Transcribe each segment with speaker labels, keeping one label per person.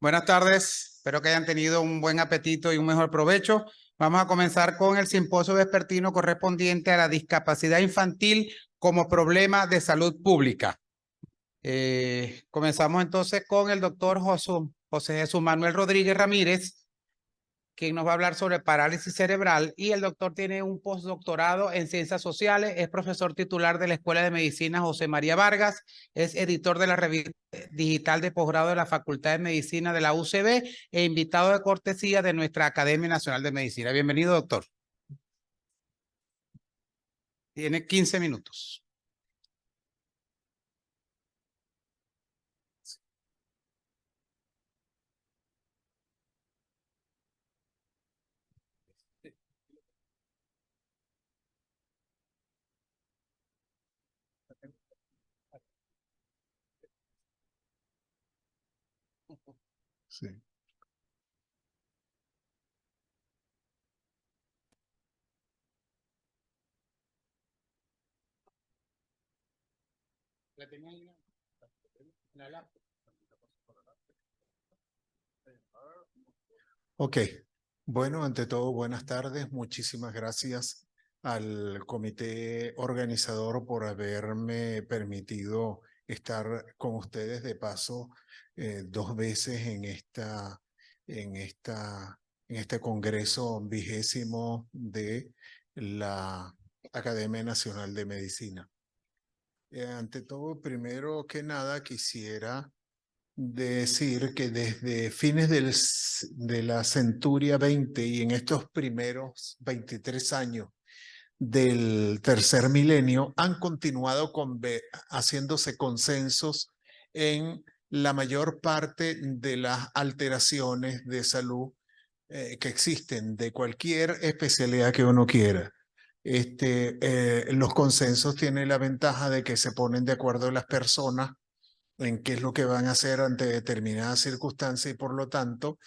Speaker 1: Buenas tardes, espero que hayan tenido un buen apetito y un mejor provecho. Vamos a comenzar con el simposio vespertino correspondiente a la discapacidad infantil como problema de salud pública. Comenzamos entonces con el doctor José Jesús Manuel Rodríguez Ramírez, quien nos va a hablar sobre parálisis cerebral, y el doctor tiene un postdoctorado en ciencias sociales, es profesor titular de la Escuela de Medicina José María Vargas, es editor de la revista digital de posgrado de la Facultad de Medicina de la UCB e invitado de cortesía de nuestra Academia Nacional de Medicina. Bienvenido, doctor. Tiene 15 minutos.
Speaker 2: Sí. Ok, bueno, ante todo, buenas tardes. Muchísimas gracias al comité organizador por haberme permitido estar con ustedes de paso 2 veces en este congreso 20º de la Academia Nacional de Medicina. Ante todo, primero que nada, quisiera decir que desde fines de la centuria 20 y en estos primeros 23 años del tercer milenio han continuado haciéndose consensos en la mayor parte de las alteraciones de salud que existen de cualquier especialidad que uno quiera. Los consensos tienen la ventaja de que se ponen de acuerdo las personas en qué es lo que van a hacer ante determinadas circunstancias y por lo tanto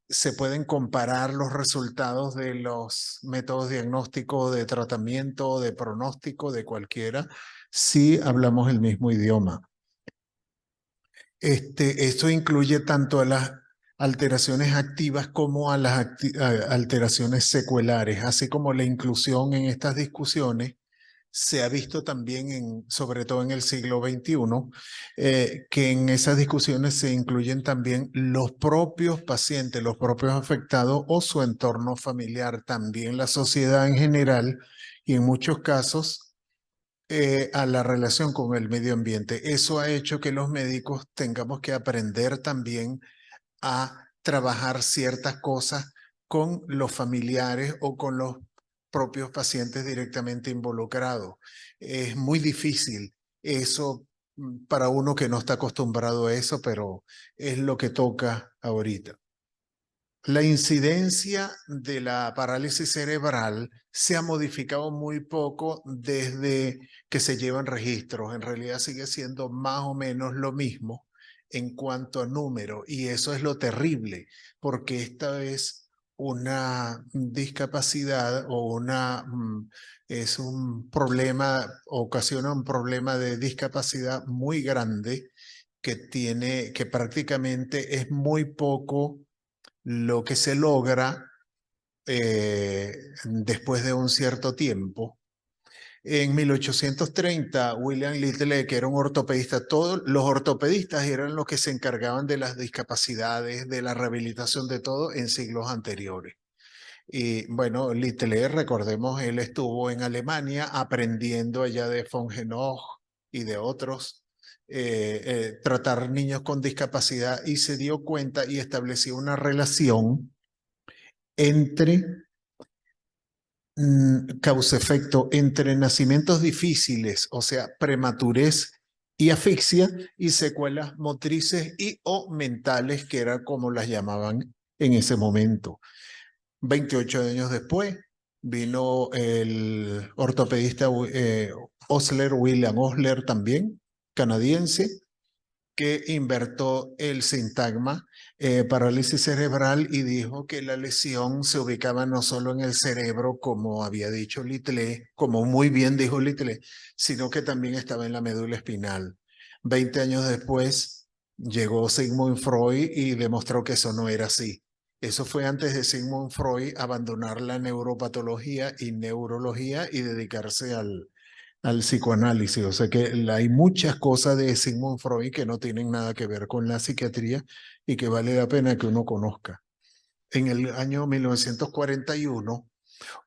Speaker 2: se pueden comparar los resultados de los métodos diagnósticos, de tratamiento, de pronóstico, de cualquiera, si hablamos el mismo idioma. Esto incluye tanto a las alteraciones activas como a las alteraciones secuelares, así como la inclusión en estas discusiones se ha visto también, sobre todo en el siglo XXI, que en esas discusiones se incluyen también los propios pacientes, los propios afectados o su entorno familiar, también la sociedad en general y en muchos casos a la relación con el medio ambiente. Eso ha hecho que los médicos tengamos que aprender también a trabajar ciertas cosas con los familiares o con los propios pacientes directamente involucrados. Es muy difícil eso para uno que no está acostumbrado a eso, pero es lo que toca ahorita. La incidencia de la parálisis cerebral se ha modificado muy poco desde que se llevan registros. En realidad sigue siendo más o menos lo mismo en cuanto a número, y eso es lo terrible, porque esta es una discapacidad o es un problema, ocasiona un problema de discapacidad muy grande que prácticamente es muy poco lo que se logra después de un cierto tiempo. En 1830, William Little, que era un ortopedista, todos los ortopedistas eran los que se encargaban de las discapacidades, de la rehabilitación de todo en siglos anteriores. Y bueno, Little, recordemos, él estuvo en Alemania aprendiendo allá de von Genoch y de otros, tratar niños con discapacidad, y se dio cuenta y estableció una relación entre causa-efecto entre nacimientos difíciles, o sea, prematurez y asfixia, y secuelas motrices y o mentales, que era como las llamaban en ese momento. 28 años después vino el ortopedista William Osler, también canadiense, que invertó el sintagma parálisis cerebral y dijo que la lesión se ubicaba no solo en el cerebro, como había dicho Little, como muy bien dijo Little, sino que también estaba en la médula espinal. 20 años después, Llegó Sigmund Freud y demostró que eso no era así. Eso fue antes de Sigmund Freud abandonar la neuropatología y neurología y dedicarse al psicoanálisis. O sea que hay muchas cosas de Sigmund Freud que no tienen nada que ver con la psiquiatría y que vale la pena que uno conozca. En el año 1941,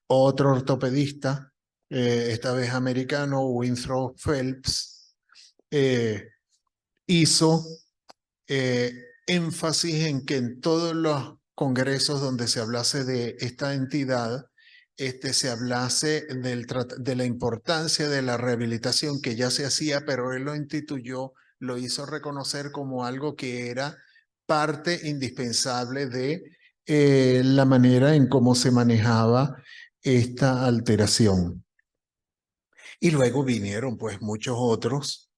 Speaker 2: otro ortopedista, esta vez americano, Winthrop Phelps, hizo eh, énfasis en que en todos los congresos donde se hablase de esta entidad, se hablase de la importancia de la rehabilitación que ya se hacía, pero él lo instituyó, lo hizo reconocer como algo que era parte indispensable de la manera en cómo se manejaba esta alteración. Y luego vinieron pues muchos otros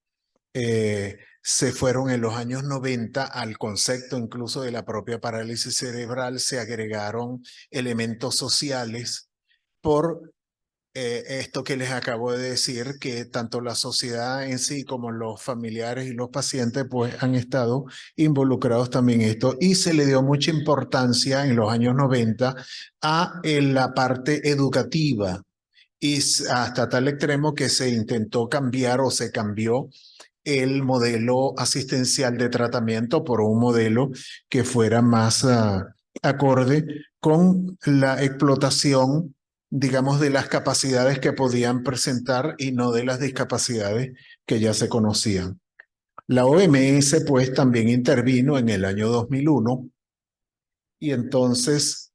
Speaker 2: se fueron en los años 90 al concepto incluso de la propia parálisis cerebral, se agregaron elementos sociales por esto que les acabo de decir, que tanto la sociedad en sí como los familiares y los pacientes pues han estado involucrados también en esto y se le dio mucha importancia en los años 90 a la parte educativa y hasta tal extremo que se intentó cambiar o se cambió el modelo asistencial de tratamiento por un modelo que fuera más acorde con la explotación, digamos, de las capacidades que podían presentar y no de las discapacidades que ya se conocían. La OMS, pues, también intervino en el año 2001 y entonces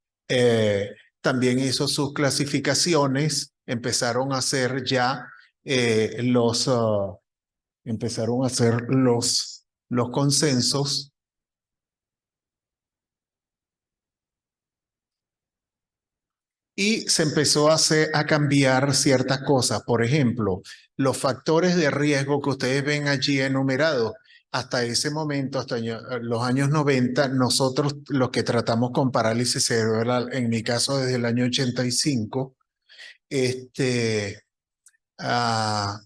Speaker 2: también hizo sus clasificaciones, empezaron a hacer ya empezaron a hacer los consensos y se empezó a cambiar ciertas cosas. Por ejemplo, los factores de riesgo que ustedes ven allí enumerados. Hasta ese momento, hasta los años 90, nosotros los que tratamos con parálisis cerebral, en mi caso desde el año 85, Ah,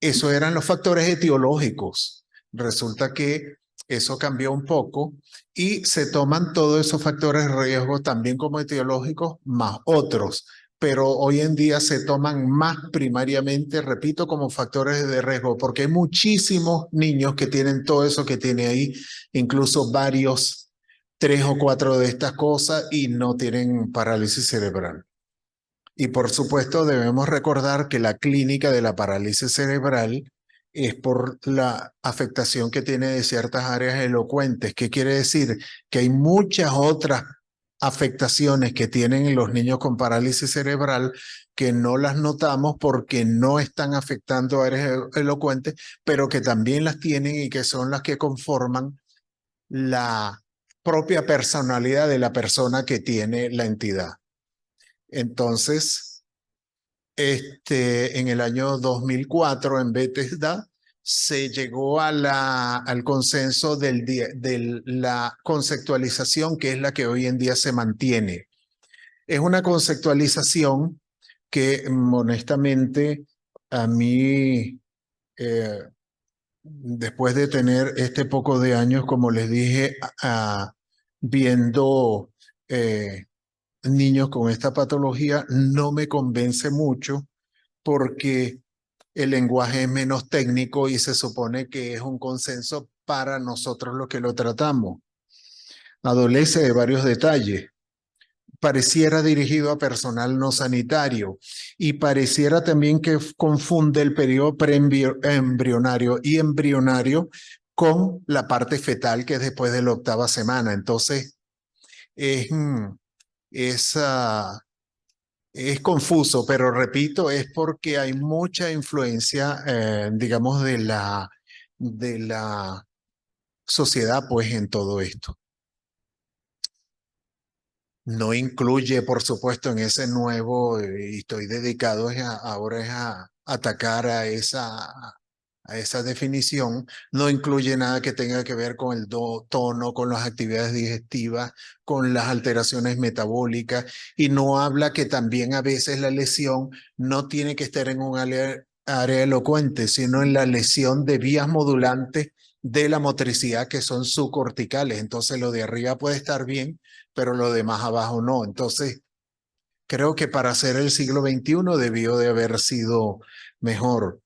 Speaker 2: eso eran los factores etiológicos. Resulta que eso cambió un poco y se toman todos esos factores de riesgo también como etiológicos más otros, pero hoy en día se toman más primariamente, repito, como factores de riesgo, porque hay muchísimos niños que tienen todo eso que tiene ahí, incluso varios, 3 o 4 de estas cosas y no tienen parálisis cerebral. Y por supuesto debemos recordar que la clínica de la parálisis cerebral es por la afectación que tiene de ciertas áreas elocuentes. ¿Qué quiere decir? Que hay muchas otras afectaciones que tienen los niños con parálisis cerebral que no las notamos porque no están afectando áreas elocuentes, pero que también las tienen y que son las que conforman la propia personalidad de la persona que tiene la entidad. Entonces, en el año 2004 en Bethesda se llegó al consenso de la conceptualización que es la que hoy en día se mantiene. Es una conceptualización que honestamente a mí, después de tener este poco de años, como les dije, viendo niños con esta patología, no me convence mucho porque el lenguaje es menos técnico y se supone que es un consenso para nosotros los que lo tratamos. Adolece de varios detalles. Pareciera dirigido a personal no sanitario y pareciera también que confunde el periodo preembrionario y embrionario con la parte fetal que es después de la 8ª semana. Entonces, es, es es confuso, pero repito, es porque hay mucha influencia, digamos, de la sociedad, pues, en todo esto. No incluye, por supuesto, en ese nuevo, y estoy dedicado ahora es a atacar a esa definición, no incluye nada que tenga que ver con el tono, con las actividades digestivas, con las alteraciones metabólicas, y no habla que también a veces la lesión no tiene que estar en un área elocuente, sino en la lesión de vías modulantes de la motricidad que son subcorticales. Entonces lo de arriba puede estar bien, pero lo de más abajo no. Entonces creo que para hacer el siglo XXI debió de haber sido mejor.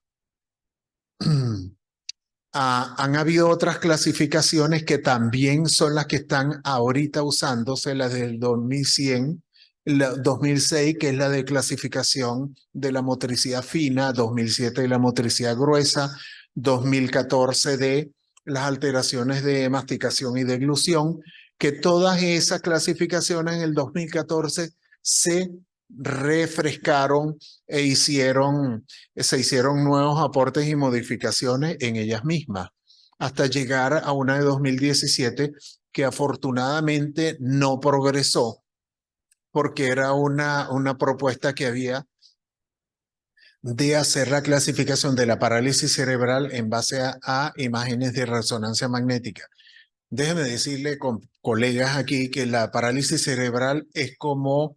Speaker 2: Han habido otras clasificaciones que también son las que están ahorita usándose, las del 2100, 2006, que es la de clasificación de la motricidad fina, 2007 de la motricidad gruesa, 2014 de las alteraciones de masticación y deglución, que todas esas clasificaciones en el 2014 se refrescaron e se hicieron nuevos aportes y modificaciones en ellas mismas, hasta llegar a una de 2017 que afortunadamente no progresó, porque era una propuesta que había de hacer la clasificación de la parálisis cerebral en base a imágenes de resonancia magnética. Déjeme decirle con colegas aquí que la parálisis cerebral es como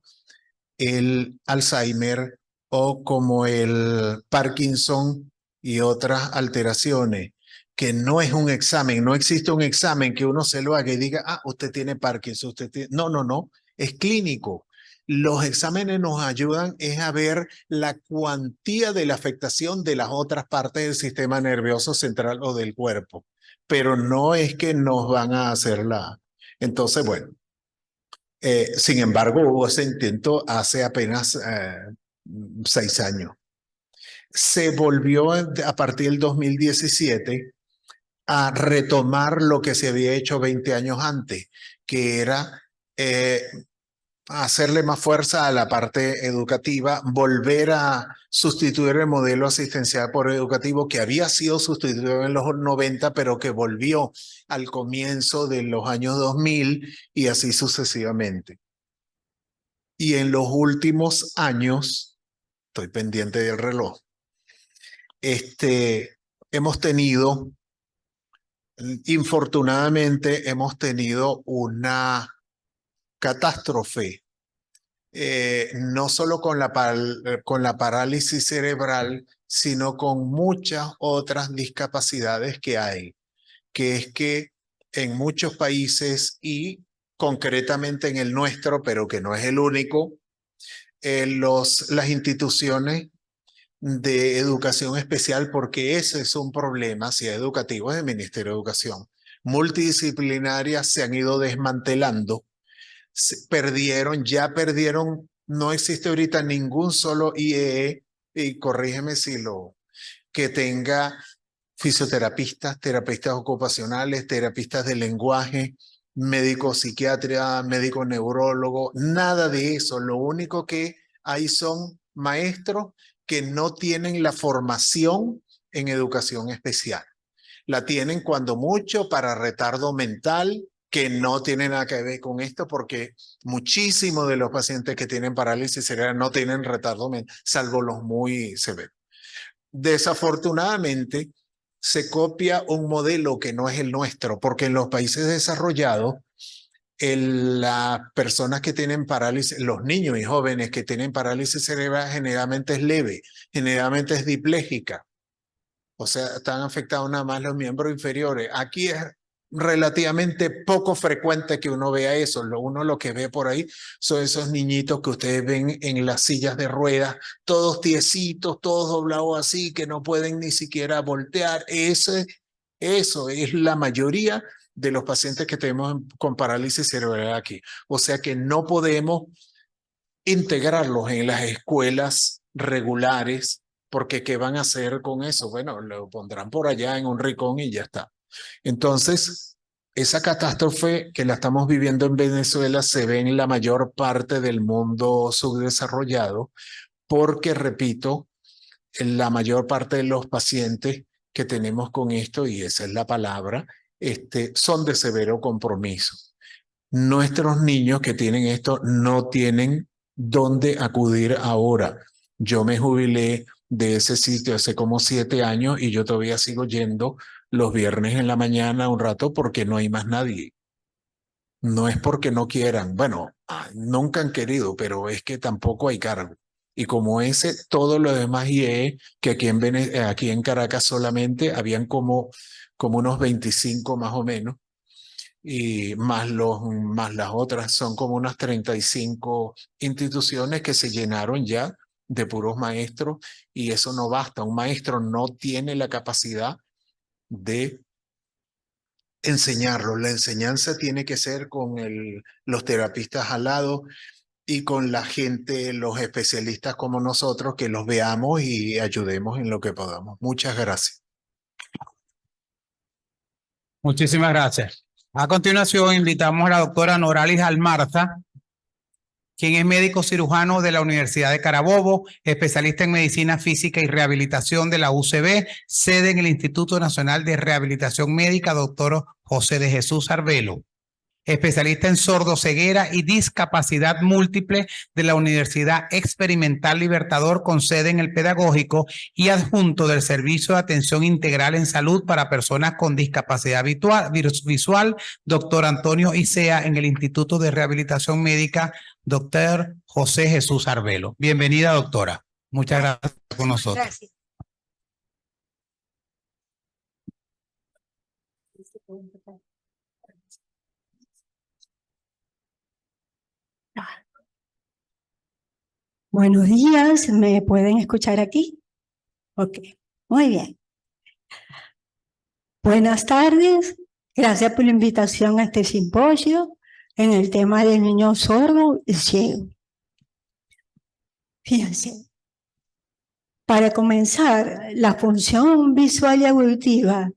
Speaker 2: el Alzheimer o como el Parkinson y otras alteraciones, que no es un examen, no existe un examen que uno se lo haga y diga, ah, usted tiene Parkinson, usted tiene... No, no, no, es clínico. Los exámenes nos ayudan es a ver la cuantía de la afectación de las otras partes del sistema nervioso central o del cuerpo, pero no es que nos van a hacer la... Entonces, bueno, sin embargo, hubo ese intento hace apenas 6 años. Se volvió a partir del 2017 a retomar lo que se había hecho 20 años antes, que era hacerle más fuerza a la parte educativa, volver a sustituir el modelo asistencial por educativo que había sido sustituido en los 90, pero que volvió al comienzo de los años 2000 y así sucesivamente. Y en los últimos años, estoy pendiente del reloj, hemos tenido, infortunadamente, hemos tenido una catástrofe, no solo con la parálisis cerebral, sino con muchas otras discapacidades que hay, que es que en muchos países y concretamente en el nuestro, pero que no es el único, las instituciones de educación especial, porque ese es un problema, si es educativo, es el Ministerio de Educación. Multidisciplinarias se han ido desmantelando, ya perdieron, no existe ahorita ningún solo IEE, y corrígeme si que tenga fisioterapistas, terapeutas ocupacionales, terapistas de lenguaje, médico psiquiatra, médico neurólogo, nada de eso. Lo único que hay son maestros que no tienen la formación en educación especial. La tienen cuando mucho para retardo mental, que no tiene nada que ver con esto, porque muchísimos de los pacientes que tienen parálisis cerebral no tienen retardo mental, salvo los muy severos. Desafortunadamente, se copia un modelo que no es el nuestro, porque en los países desarrollados, las personas que tienen parálisis, los niños y jóvenes que tienen parálisis cerebral generalmente es leve, generalmente es diplégica. O sea, están afectados nada más los miembros inferiores. Aquí es relativamente poco frecuente que uno vea eso. Uno lo que ve por ahí son esos niñitos que ustedes ven en las sillas de ruedas, todos tiesitos, todos doblados así, que no pueden ni siquiera voltear. Eso es la mayoría de los pacientes que tenemos con parálisis cerebral aquí. O sea que no podemos integrarlos en las escuelas regulares, porque ¿qué van a hacer con eso? Bueno, lo pondrán por allá en un rincón y ya está. Entonces, esa catástrofe que la estamos viviendo en Venezuela se ve en la mayor parte del mundo subdesarrollado, porque, repito, la mayor parte de los pacientes que tenemos con esto, y esa es la palabra, son de severo compromiso. Nuestros niños que tienen esto no tienen dónde acudir ahora. Yo me jubilé de ese sitio hace como 7 años y yo todavía sigo yendo los viernes en la mañana un rato porque no hay más nadie. No es porque no quieran, bueno, nunca han querido, pero es que tampoco hay cargo. Y como ese, todo lo demás IE, que aquí en Caracas solamente habían como unos 25 más o menos, y más las otras, son como unas 35 instituciones que se llenaron ya de puros maestros, y eso no basta. Un maestro no tiene la capacidad de enseñarlo. La enseñanza tiene que ser con los terapistas al lado y con la gente, los especialistas como nosotros, que los veamos y ayudemos en lo que podamos. Muchas gracias.
Speaker 1: Muchísimas gracias. A continuación, invitamos a la doctora Noralis Almarza, quien es médico cirujano de la Universidad de Carabobo, especialista en medicina física y rehabilitación de la UCB, sede en el Instituto Nacional de Rehabilitación Médica, doctor José de Jesús Arbelo. Especialista en sordoceguera y discapacidad múltiple de la Universidad Experimental Libertador, con sede en el Pedagógico, y adjunto del Servicio de Atención Integral en Salud para Personas con Discapacidad Visual, doctor Antonio Isea, en el Instituto de Rehabilitación Médica, doctor José Jesús Arbelo. Bienvenida, doctora. Muchas gracias por con nosotros.
Speaker 3: Gracias. Buenos días, ¿me pueden escuchar aquí? Ok, muy bien. Buenas tardes, gracias por la invitación a este simposio en el tema del niño sordo y ciego. Fíjense, para comenzar, la función visual y auditiva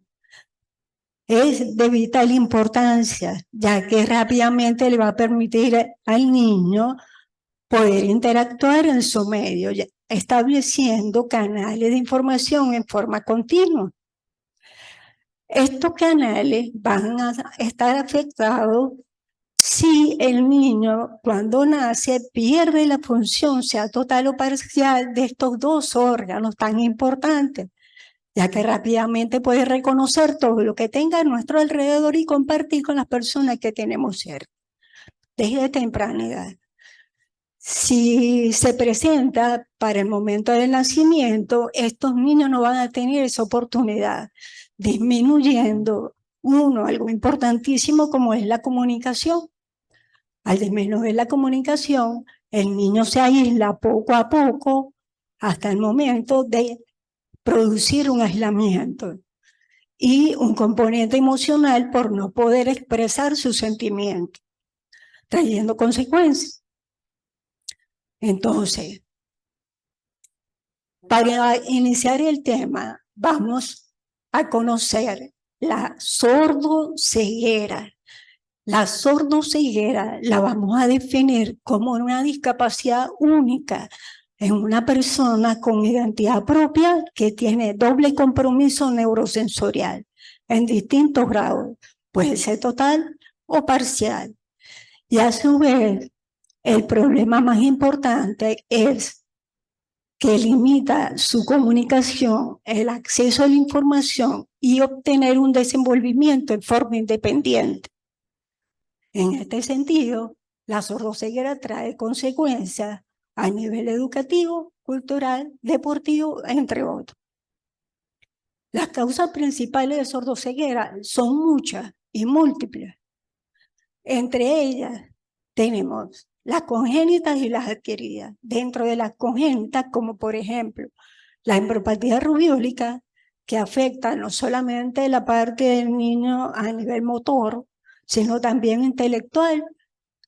Speaker 3: es de vital importancia, ya que rápidamente le va a permitir al niño poder interactuar en su medio, estableciendo canales de información en forma continua. Estos canales van a estar afectados si el niño, cuando nace, pierde la función, sea total o parcial, de estos dos órganos tan importantes, ya que rápidamente puede reconocer todo lo que tenga a nuestro alrededor y compartir con las personas que tenemos cerca, desde temprana edad. Si se presenta para el momento del nacimiento, estos niños no van a tener esa oportunidad, disminuyendo, algo importantísimo como es la comunicación. Al disminuir la comunicación, el niño se aísla poco a poco hasta el momento de producir un aislamiento y un componente emocional por no poder expresar sus sentimientos, trayendo consecuencias. Entonces, para iniciar el tema, vamos a conocer la sordoceguera. La sordoceguera la vamos a definir como una discapacidad única en una persona con identidad propia que tiene doble compromiso neurosensorial en distintos grados, puede ser total o parcial. Y a su vez, el problema más importante es que limita su comunicación, el acceso a la información y obtener un desenvolvimiento en forma independiente. En este sentido, la sordoceguera trae consecuencias a nivel educativo, cultural, deportivo, entre otros. Las causas principales de sordoceguera son muchas y múltiples. Entre ellas tenemos las congénitas y las adquiridas. Dentro de las congénitas, como por ejemplo la embropatía rubiólica, que afecta no solamente la parte del niño a nivel motor, sino también intelectual,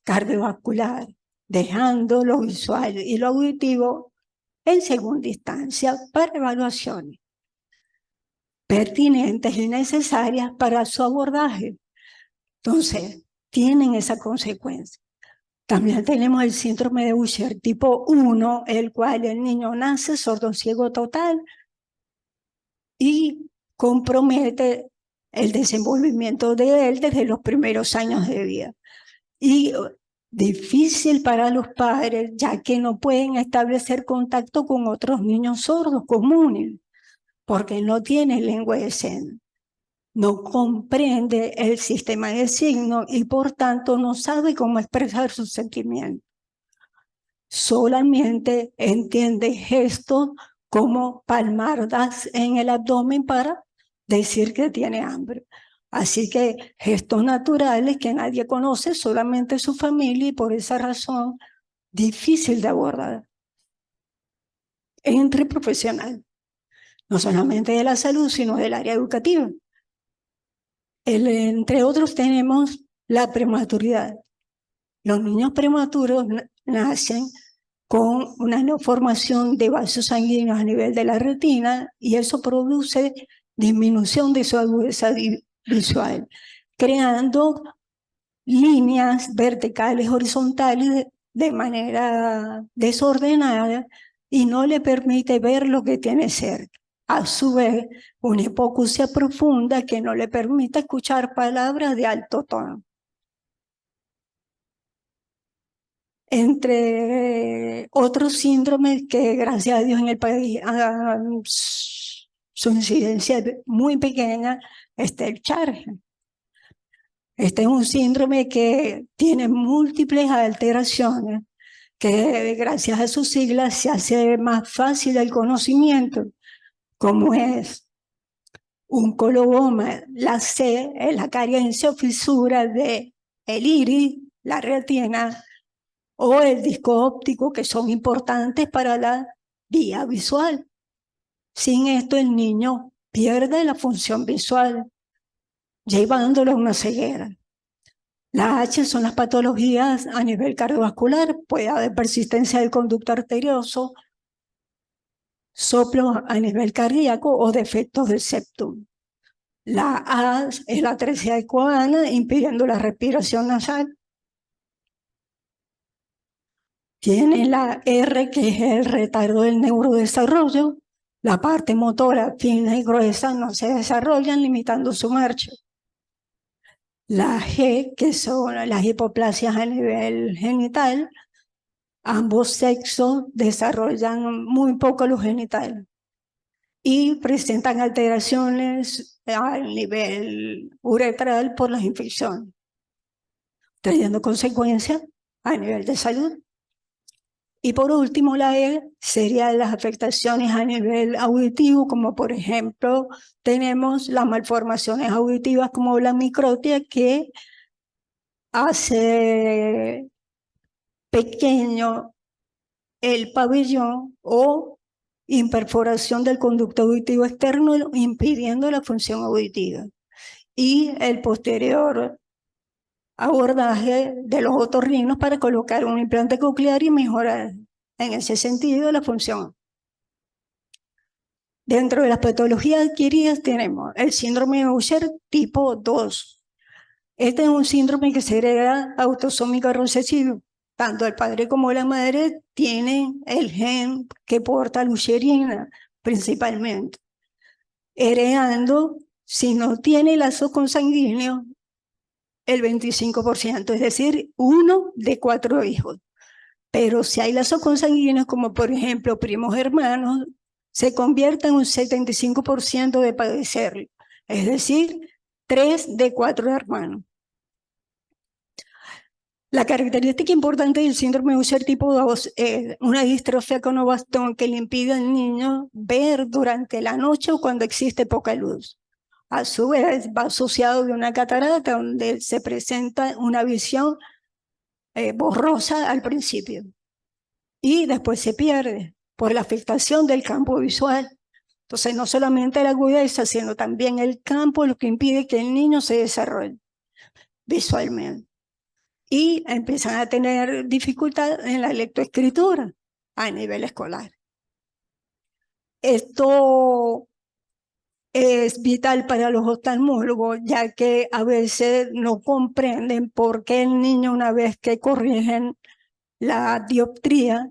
Speaker 3: cardiovascular, dejando lo visual y lo auditivo en segunda instancia para evaluaciones pertinentes y necesarias para su abordaje. Entonces, tienen esa consecuencia. También tenemos el síndrome de Usher tipo 1, el cual el niño nace sordociego total y compromete el desenvolvimiento de él desde los primeros años de vida. Y difícil para los padres, ya que no pueden establecer contacto con otros niños sordos comunes, porque no tiene lengua de señas. No comprende el sistema de signos y por tanto no sabe cómo expresar sus sentimientos. solamente entiende gestos como palmadas en el abdomen para decir que tiene hambre. Así que gestos naturales que nadie conoce, solamente su familia, y por esa razón difícil de abordar entre profesionales, no solamente de la salud, sino del área educativa. Entre otros tenemos la prematuridad. Los niños prematuros nacen con una neoformación de vasos sanguíneos a nivel de la retina y eso produce disminución de su agudeza visual, creando líneas verticales, horizontales de manera desordenada y no le permite ver lo que tiene cerca. A su vez, una hipoacusia profunda que no le permite escuchar palabras de alto tono. Entre otros síndromes que, gracias a Dios, en el país su incidencia es muy pequeña, está el Charge. Este es un síndrome que tiene múltiples alteraciones, que gracias a sus siglas se hace más fácil el conocimiento, como es un coloboma, la C, la carencia o fisura de el iris, la retina, o el disco óptico, que son importantes para la vía visual. Sin esto, el niño pierde la función visual, llevándolo a una ceguera. Las H son las patologías a nivel cardiovascular, puede haber persistencia del conducto arterioso, soplo a nivel cardíaco o defectos del septum. La A es la atresia de Cohen, impidiendo la respiración nasal. Tiene la R, que es el retardo del neurodesarrollo. La parte motora fina y gruesa no se desarrollan, limitando su marcha. La G, que son las hipoplasias a nivel genital. Ambos sexos desarrollan muy poco los genitales y presentan alteraciones a nivel uretral por las infecciones, trayendo consecuencias a nivel de salud. Y por último, la E serían las afectaciones a nivel auditivo, como por ejemplo tenemos las malformaciones auditivas como la microtia, que hace pequeño el pabellón o imperforación del conducto auditivo externo, impidiendo la función auditiva. Y el posterior abordaje de los otorrinos para colocar un implante coclear y mejorar en ese sentido la función. Dentro de las patologías adquiridas tenemos el síndrome de Usher tipo 2. Este es un síndrome que se hereda autosómico recesivo. Tanto el padre como la madre tienen el gen que porta la usherina, principalmente. Heredando, si no tiene lazo consanguíneo, el 25%, es decir, 1 de 4 hijos. Pero si hay lazos consanguíneos, como por ejemplo primos hermanos, se convierte en un 75% de padecerlo, es decir, 3 de 4 hermanos. La característica importante del síndrome de Usher tipo 2 es una distrofia conobastón que le impide al niño ver durante la noche o cuando existe poca luz. A su vez, va asociado de una catarata donde se presenta una visión borrosa al principio y después se pierde por la afectación del campo visual. Entonces, no solamente la agudeza, sino también el campo es lo que impide que el niño se desarrolle visualmente. Y empiezan a tener dificultad en la lectoescritura a nivel escolar. Esto es vital para los oftalmólogos, ya que a veces no comprenden por qué el niño, una vez que corrigen la dioptría,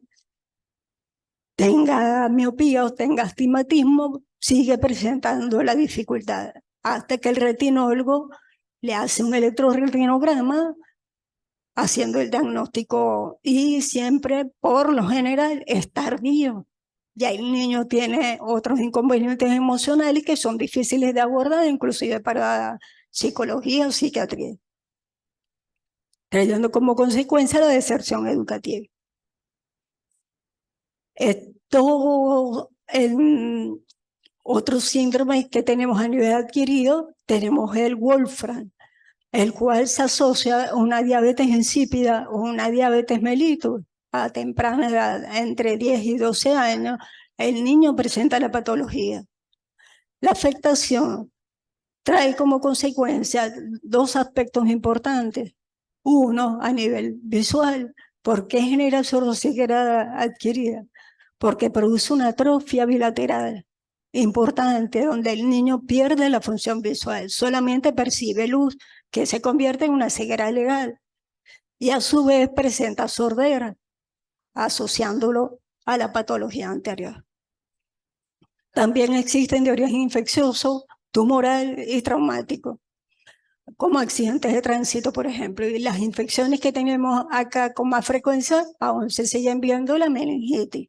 Speaker 3: tenga miopía o tenga astigmatismo, sigue presentando la dificultad, hasta que el retinólogo le hace un electrorretinograma haciendo el diagnóstico y siempre, por lo general, es tardío. Ya el niño tiene otros inconvenientes emocionales que son difíciles de abordar, inclusive para psicología o psiquiatría, trayendo como consecuencia la deserción educativa. Otro síndrome que tenemos a nivel adquirido, tenemos el Wolfram, el cual se asocia a una diabetes insípida o una diabetes mellitus a temprana edad, entre 10 y 12 años, el niño presenta la patología. La afectación trae como consecuencia dos aspectos importantes. Uno, a nivel visual. ¿Por qué genera sordoceguera adquirida? Porque produce una atrofia bilateral importante, donde el niño pierde la función visual, solamente percibe luz, que se convierte en una ceguera legal, y a su vez presenta sordera, asociándolo a la patología anterior. También existen de origen infeccioso, tumoral y traumático, como accidentes de tránsito, por ejemplo, y las infecciones que tenemos acá con más frecuencia, aún se siguen viendo la meningitis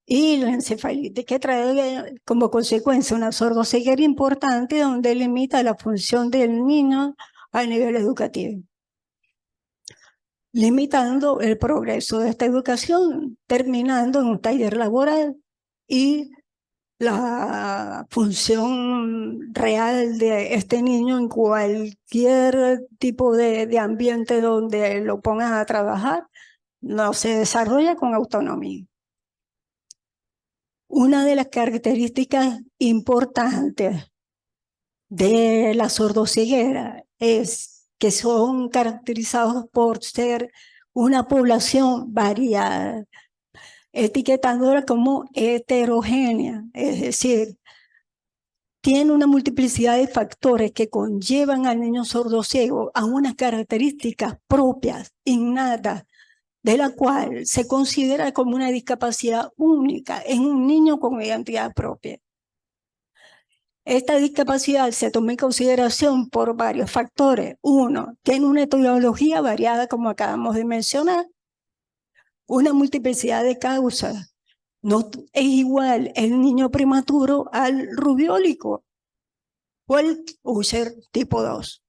Speaker 3: y la encefalitis, que trae como consecuencia una sordoceguera importante donde limita la función del niño a nivel educativo, limitando el progreso de esta educación, terminando en un taller laboral y la función real de este niño en cualquier tipo de ambiente donde lo pongan a trabajar, no se desarrolla con autonomía. Una de las características importantes de la sordoceguera es que son caracterizados por ser una población variada, etiquetándola como heterogénea, es decir, tiene una multiplicidad de factores que conllevan al niño sordociego a unas características propias, innatas, de la cual se considera como una discapacidad única en un niño con identidad propia. Esta discapacidad se toma en consideración por varios factores. Uno, tiene una etiología variada, como acabamos de mencionar, una multiplicidad de causas. No es igual el niño prematuro al rubiólico o el Usher tipo 2,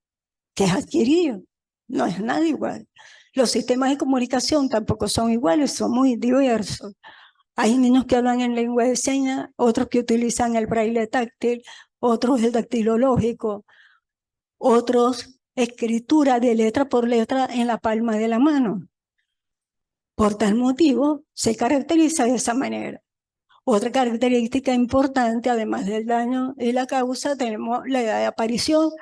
Speaker 3: que es adquirido. No es nada igual. Los sistemas de comunicación tampoco son iguales, son muy diversos. Hay niños que hablan en lengua de señas, otros que utilizan el braille táctil, otros el dactilológico, otros escritura de letra por letra en la palma de la mano. Por tal motivo, se caracteriza de esa manera. Otra característica importante, además del daño y la causa, tenemos la edad de aparición.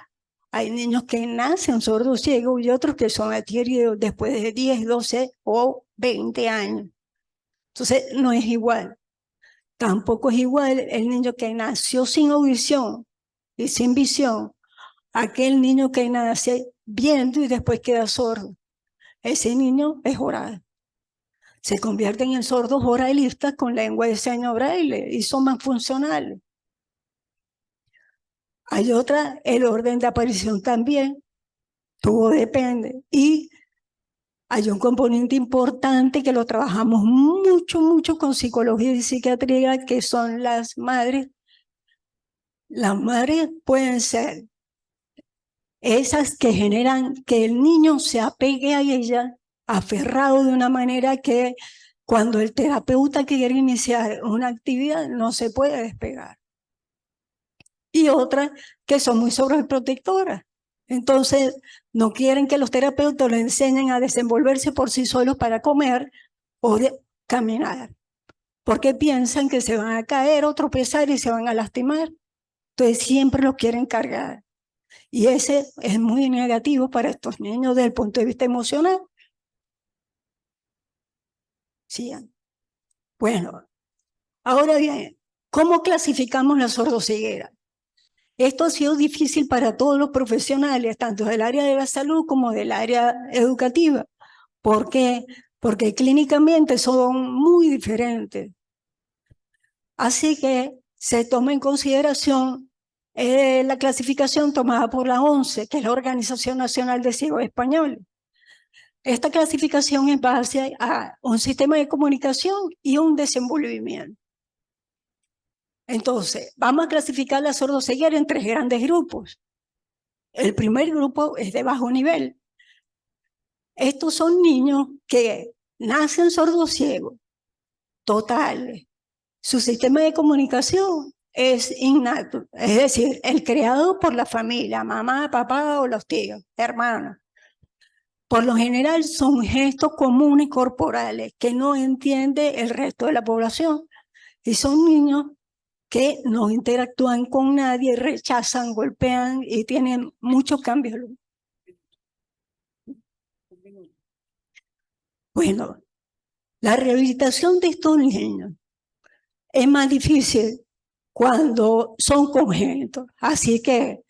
Speaker 3: Hay niños que nacen sordos ciegos y otros que son adquiridos después de 10, 12 o 20 años. Entonces, no es igual. Tampoco es igual el niño que nació sin audición y sin visión, aquel niño que nace viendo y después queda sordo. Ese niño es oral. Se convierten en sordos oralistas con lengua de señas braille y son más funcionales. Hay otra, el orden de aparición también, todo depende. Y hay un componente importante que lo trabajamos mucho con psicología y psiquiatría, que son las madres. Las madres pueden ser esas que generan que el niño se apegue a ella, aferrado de una manera que cuando el terapeuta quiere iniciar una actividad no se puede despegar. Y otras que son muy sobreprotectoras. Entonces, no quieren que los terapeutas le enseñen a desenvolverse por sí solos para comer o caminar, porque piensan que se van a caer o tropezar y se van a lastimar. Entonces, siempre los quieren cargar. Y ese es muy negativo para estos niños desde el punto de vista emocional. Sí. Bueno, ahora bien, ¿cómo clasificamos la sordoceguera? Esto ha sido difícil para todos los profesionales, tanto del área de la salud como del área educativa. ¿Por qué? Porque clínicamente son muy diferentes. Así que se toma en consideración la clasificación tomada por la ONCE, que es la Organización Nacional de Ciegos Españoles. Esta clasificación es base a un sistema de comunicación y un desenvolvimiento. Entonces, vamos a clasificar la sordoceguera en 3 grandes grupos. El primer grupo es de bajo nivel. Estos son niños que nacen sordociegos, total. Su sistema de comunicación es innato, es decir, el creado por la familia, mamá, papá o los tíos, hermanos. Por lo general son gestos comunes corporales que no entiende el resto de la población. Y son niños que no interactúan con nadie, rechazan, golpean y tienen muchos cambios. Bueno, la rehabilitación de estos niños es más difícil cuando son congénitos. Así que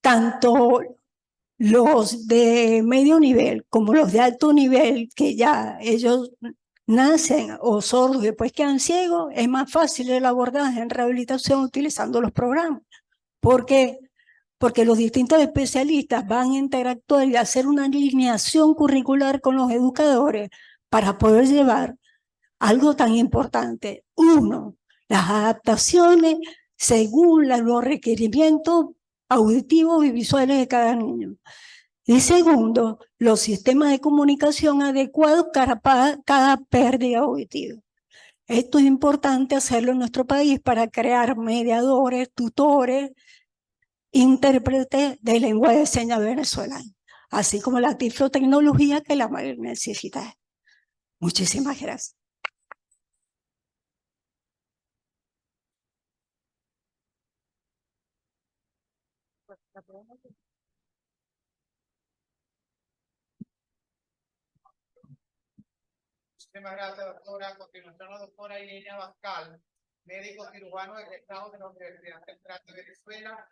Speaker 3: tanto los de medio nivel como los de alto nivel, que ya ellos nacen o sordos y después quedan ciegos, es más fácil el abordaje en rehabilitación utilizando los programas. ¿Por qué? Porque los distintos especialistas van a interactuar y hacer una alineación curricular con los educadores para poder llevar algo tan importante. Uno, las adaptaciones según los requerimientos auditivos y visuales de cada niño. Y segundo, los sistemas de comunicación adecuados para cada pérdida auditiva. Esto es importante hacerlo en nuestro país para crear mediadores, tutores, intérpretes de lengua de señas venezolana, así como la tiflotecnología que la mayor necesita. Muchísimas gracias.
Speaker 1: Muchísimas gracias, doctora. A continuación, la doctora Irene Abascal, médico cirujano egresado de la Universidad Central de Venezuela,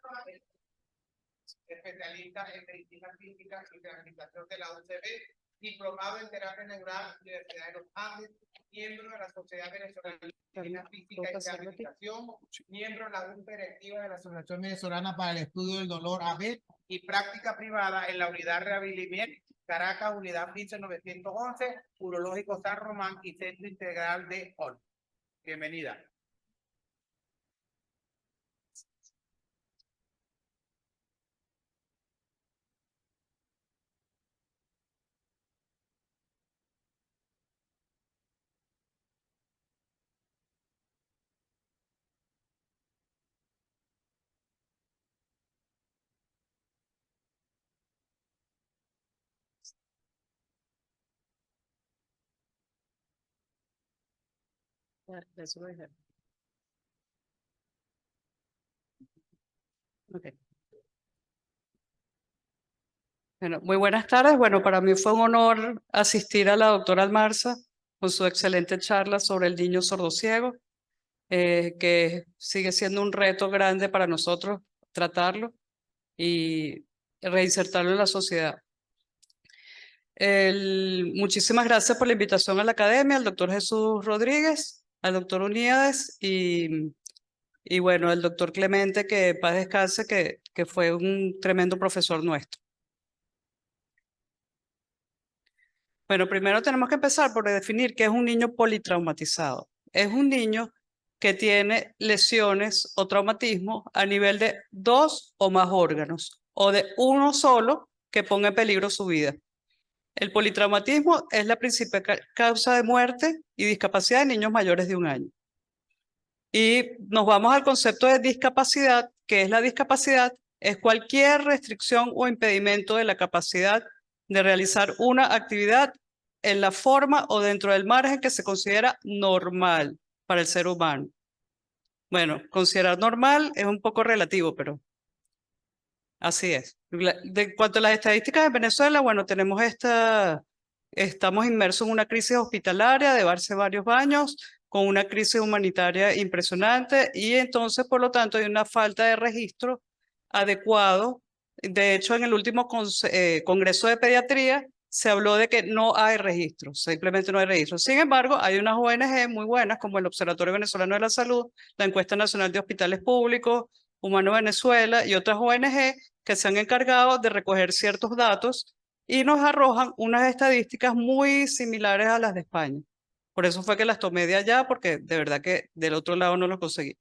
Speaker 1: especialista en medicina física y rehabilitación de la UCB, diplomado en terapia neural, Universidad de los Andes, miembro de la Sociedad Venezolana de Medicina Física y Rehabilitación, miembro de la Junta Directiva de la Asociación Venezolana para el Estudio del Dolor, ABET, y práctica privada en la Unidad Rehabilimier, Caracas, Unidad 15911, Urológico San Román y Centro Integral de ON. Bienvenida.
Speaker 4: Okay. Bueno, muy buenas tardes. Bueno, para mí fue un honor asistir a la doctora Almarza con su excelente charla sobre el niño sordociego, que sigue siendo un reto grande para nosotros tratarlo y reinsertarlo en la sociedad. Muchísimas gracias por la invitación a la academia, al doctor Jesús Rodríguez, al doctor Uníades y bueno, el doctor Clemente, que paz descanse, que fue un tremendo profesor nuestro. Bueno, primero tenemos que empezar por definir qué es un niño politraumatizado. Es un niño que tiene lesiones o traumatismos a nivel de 2 o más órganos o de uno solo que ponga en peligro su vida. El politraumatismo es la principal causa de muerte y discapacidad de niños mayores de 1 año. Y nos vamos al concepto de discapacidad, que es la discapacidad, es cualquier restricción o impedimento de la capacidad de realizar una actividad en la forma o dentro del margen que se considera normal para el ser humano. Bueno, considerar normal es un poco relativo, pero así es. De cuanto a las estadísticas de Venezuela, bueno, tenemos estamos inmersos en una crisis hospitalaria de hace varios años, con una crisis humanitaria impresionante y entonces, por lo tanto, hay una falta de registro adecuado. De hecho, en el último Congreso de Pediatría se habló de que no hay registro, simplemente no hay registro. Sin embargo, hay unas ONG muy buenas como el Observatorio Venezolano de la Salud, la Encuesta Nacional de Hospitales Públicos, Humano Venezuela y otras ONG que se han encargado de recoger ciertos datos y nos arrojan unas estadísticas muy similares a las de España. Por eso fue que las tomé de allá, porque de verdad que del otro lado no lo conseguí.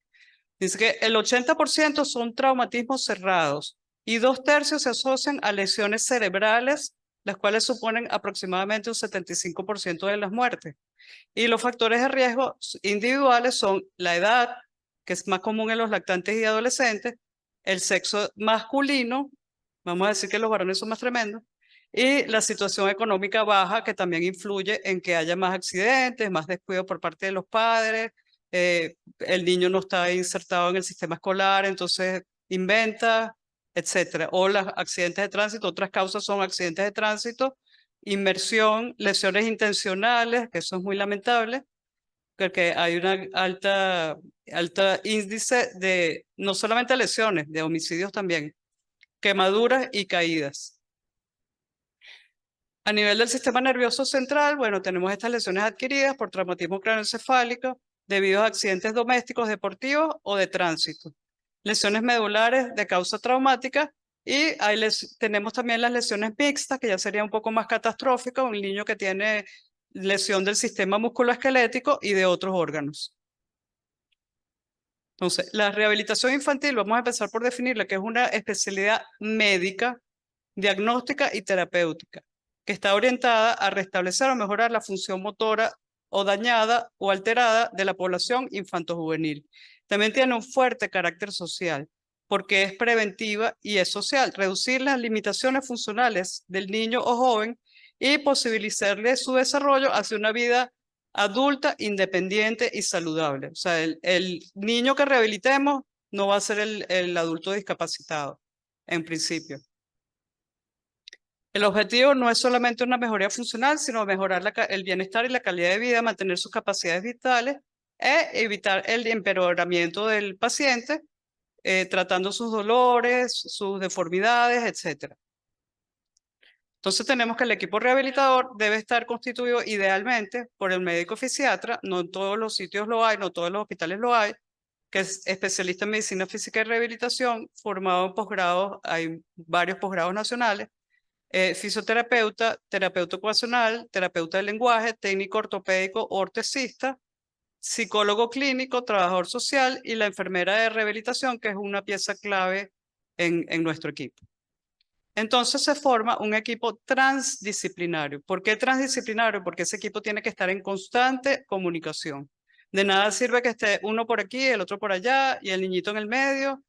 Speaker 4: Dice que el 80% son traumatismos cerrados y 2/3 se asocian a lesiones cerebrales las cuales suponen aproximadamente un 75% de las muertes. Y los factores de riesgo individuales son la edad, que es más común en los lactantes y adolescentes, el sexo masculino, vamos a decir que los varones son más tremendos, y la situación económica baja, que también influye en que haya más accidentes, más descuido por parte de los padres, el niño no está insertado en el sistema escolar, entonces inventa, etcétera. O los accidentes de tránsito, otras causas son accidentes de tránsito, inmersión, lesiones intencionales, que eso es muy lamentable, porque hay una alta índice de no solamente lesiones, de homicidios también, quemaduras y caídas. A nivel del sistema nervioso central, bueno, tenemos estas lesiones adquiridas por traumatismo craneoencefálico debido a accidentes domésticos, deportivos o de tránsito. Lesiones medulares de causa traumática y tenemos también las lesiones mixtas, que ya sería un poco más catastrófico, un niño que tiene lesión del sistema musculoesquelético y de otros órganos. Entonces, la rehabilitación infantil, vamos a empezar por definirla, que es una especialidad médica, diagnóstica y terapéutica, que está orientada a restablecer o mejorar la función motora o dañada o alterada de la población infanto-juvenil. También tiene un fuerte carácter social, porque es preventiva y es social, reducir las limitaciones funcionales del niño o joven y posibilitarle su desarrollo hacia una vida adulta, independiente y saludable. O sea, el niño que rehabilitemos no va a ser el adulto discapacitado, en principio. El objetivo no es solamente una mejoría funcional, sino mejorar el bienestar y la calidad de vida, mantener sus capacidades vitales e evitar el empeoramiento del paciente, tratando sus dolores, sus deformidades, etc. Entonces tenemos que el equipo rehabilitador debe estar constituido idealmente por el médico fisiatra, no en todos los sitios lo hay, no en todos los hospitales lo hay, que es especialista en medicina física y rehabilitación, formado en posgrados, hay varios posgrados nacionales, fisioterapeuta, terapeuta ocupacional, terapeuta del lenguaje, técnico ortopédico o ortesista, psicólogo clínico, trabajador social y la enfermera de rehabilitación, que es una pieza clave en nuestro equipo. Entonces se forma un equipo transdisciplinario. ¿Por qué transdisciplinario? Porque ese equipo tiene que estar en constante comunicación. De nada sirve que esté uno por aquí, el otro por allá y el niñito en el medio,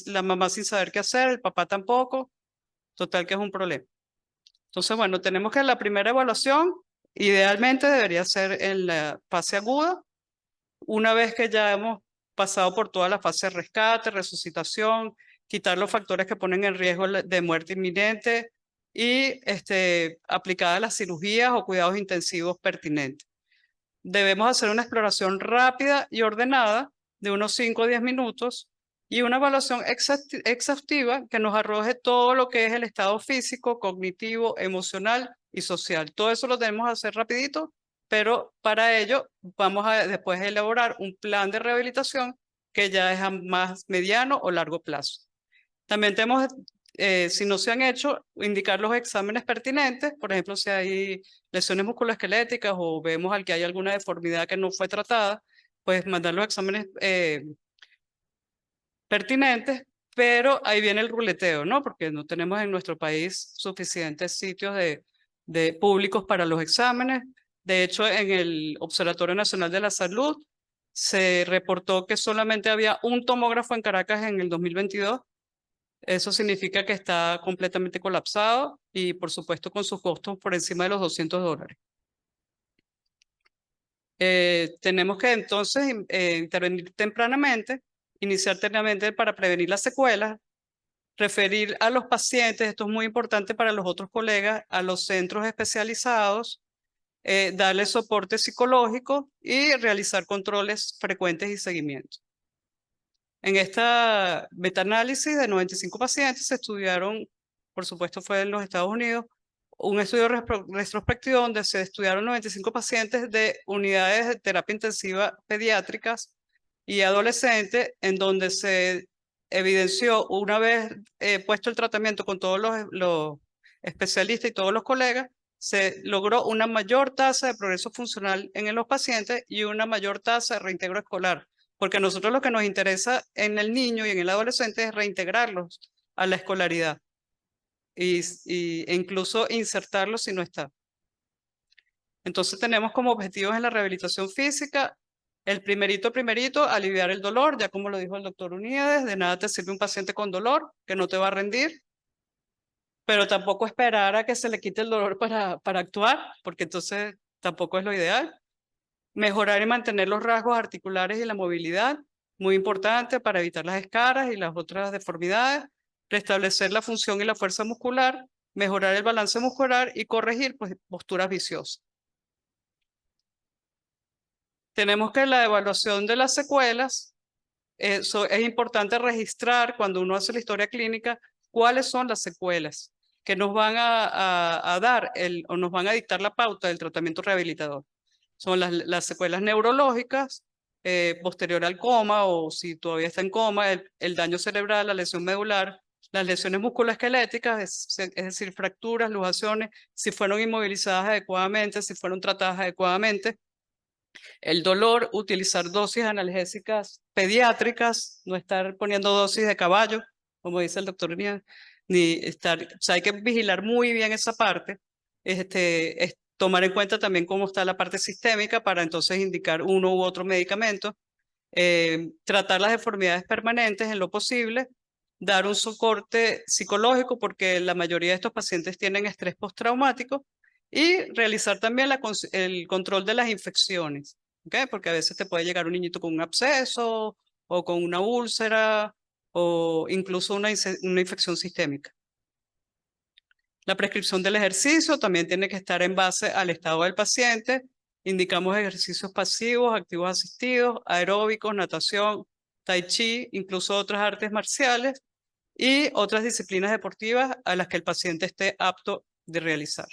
Speaker 4: la mamá sin saber qué hacer, el papá tampoco. Total que es un problema. Entonces, bueno, tenemos que la primera evaluación idealmente debería ser en la fase aguda, una vez que ya hemos pasado por toda la fase de rescate, resucitación, quitar los factores que ponen en riesgo de muerte inminente y aplicadas las cirugías o cuidados intensivos pertinentes. Debemos hacer una exploración rápida y ordenada de unos 5 o 10 minutos y una evaluación exhaustiva que nos arroje todo lo que es el estado físico, cognitivo, emocional y social. Todo eso lo tenemos que hacer rapidito, pero para ello vamos a después elaborar un plan de rehabilitación que ya es a más mediano o largo plazo. También tenemos, si no se han hecho, indicar los exámenes pertinentes, por ejemplo, si hay lesiones musculoesqueléticas o vemos al que hay alguna deformidad que no fue tratada, pues mandar los exámenes pertinentes, pero ahí viene el ruleteo, ¿no? Porque no tenemos en nuestro país suficientes sitios de públicos para los exámenes. De hecho, en el Observatorio Nacional de la Salud se reportó que solamente había un tomógrafo en Caracas en el 2022. Eso significa que está completamente colapsado y, por supuesto, con sus costos por encima de los $200. Tenemos que entonces intervenir tempranamente, iniciar tempranamente para prevenir las secuelas, referir a los pacientes, esto es muy importante para los otros colegas, a los centros especializados, darles soporte psicológico y realizar controles frecuentes y seguimiento. En esta metaanálisis de 95 pacientes se estudiaron, por supuesto fue en los Estados Unidos, un estudio retrospectivo donde se estudiaron 95 pacientes de unidades de terapia intensiva pediátricas y adolescentes, en donde se evidenció, una vez puesto el tratamiento con todos los especialistas y todos los colegas, se logró una mayor tasa de progreso funcional en los pacientes y una mayor tasa de reintegro escolar. Porque a nosotros lo que nos interesa en el niño y en el adolescente es reintegrarlos a la escolaridad. e incluso insertarlo si no está. Entonces tenemos como objetivos en la rehabilitación física, el primerito, aliviar el dolor, ya como lo dijo el doctor Uníades, de nada te sirve un paciente con dolor, que no te va a rendir, pero tampoco esperar a que se le quite el dolor para actuar, porque entonces tampoco es lo ideal. Mejorar y mantener los rasgos articulares y la movilidad, muy importante para evitar las escaras y las otras deformidades. Restablecer la función y la fuerza muscular, mejorar el balance muscular y corregir posturas viciosas. Tenemos que la evaluación de las secuelas, es importante registrar cuando uno hace la historia clínica cuáles son las secuelas que nos van a dar o nos van a dictar la pauta del tratamiento rehabilitador. Son las secuelas neurológicas, posterior al coma o si todavía está en coma, el daño cerebral, la lesión medular, las lesiones musculoesqueléticas, es decir, fracturas, luxaciones, si fueron inmovilizadas adecuadamente, si fueron tratadas adecuadamente. El dolor, utilizar dosis analgésicas pediátricas, no estar poniendo dosis de caballo, como dice el doctor Nian, ni estar, o sea, hay que vigilar muy bien esa parte, tomar en cuenta también cómo está la parte sistémica para entonces indicar uno u otro medicamento, tratar las deformidades permanentes en lo posible, dar un soporte psicológico porque la mayoría de estos pacientes tienen estrés postraumático y realizar también el control de las infecciones, ¿okay? Porque a veces te puede llegar un niñito con un absceso o con una úlcera o incluso una infección sistémica. La prescripción del ejercicio también tiene que estar en base al estado del paciente. Indicamos ejercicios pasivos, activos asistidos, aeróbicos, natación, tai chi, incluso otras artes marciales y otras disciplinas deportivas a las que el paciente esté apto de realizar.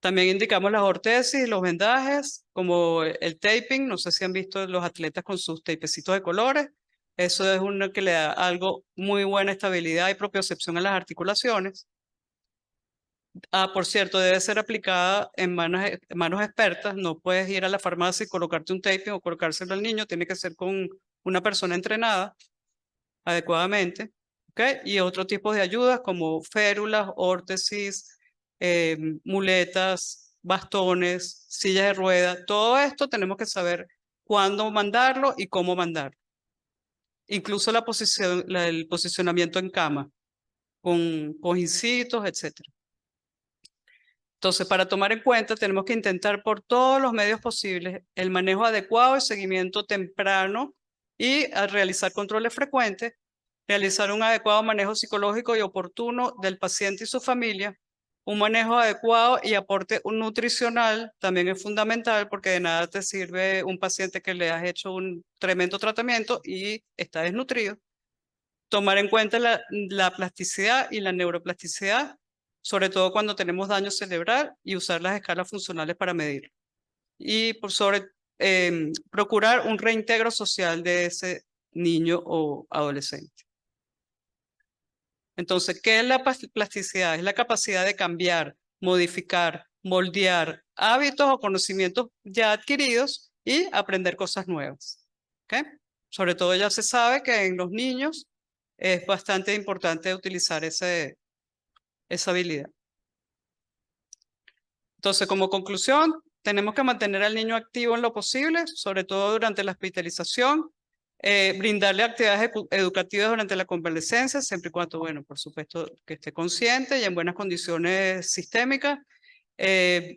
Speaker 4: También indicamos las ortesis y los vendajes, como el taping. No sé si han visto los atletas con sus tapecitos de colores. Eso es uno que le da algo muy buena estabilidad y propiocepción a las articulaciones. Por cierto, debe ser aplicada en manos expertas. No puedes ir a la farmacia y colocarte un taping o colocárselo al niño. Tiene que ser con una persona entrenada adecuadamente. ¿Okay? Y otro tipo de ayudas como férulas, órtesis, muletas, bastones, sillas de ruedas. Todo esto tenemos que saber cuándo mandarlo y cómo mandarlo. Incluso el posicionamiento en cama, con cojincitos, etc. Entonces, para tomar en cuenta, tenemos que intentar por todos los medios posibles el manejo adecuado y seguimiento temprano y al realizar controles frecuentes, realizar un adecuado manejo psicológico y oportuno del paciente y su familia. Un manejo adecuado y aporte nutricional también es fundamental porque de nada te sirve un paciente que le has hecho un tremendo tratamiento y está desnutrido. Tomar en cuenta la plasticidad y la neuroplasticidad, sobre todo cuando tenemos daño cerebral, y usar las escalas funcionales para medirlo. Y procurar un reintegro social de ese niño o adolescente. Entonces, ¿qué es la plasticidad? Es la capacidad de cambiar, modificar, moldear hábitos o conocimientos ya adquiridos y aprender cosas nuevas. ¿Okay? Sobre todo ya se sabe que en los niños es bastante importante utilizar esa habilidad. Entonces, como conclusión, tenemos que mantener al niño activo en lo posible, sobre todo durante la hospitalización, brindarle actividades educativas durante la convalescencia, siempre y cuando, bueno, por supuesto, que esté consciente y en buenas condiciones sistémicas,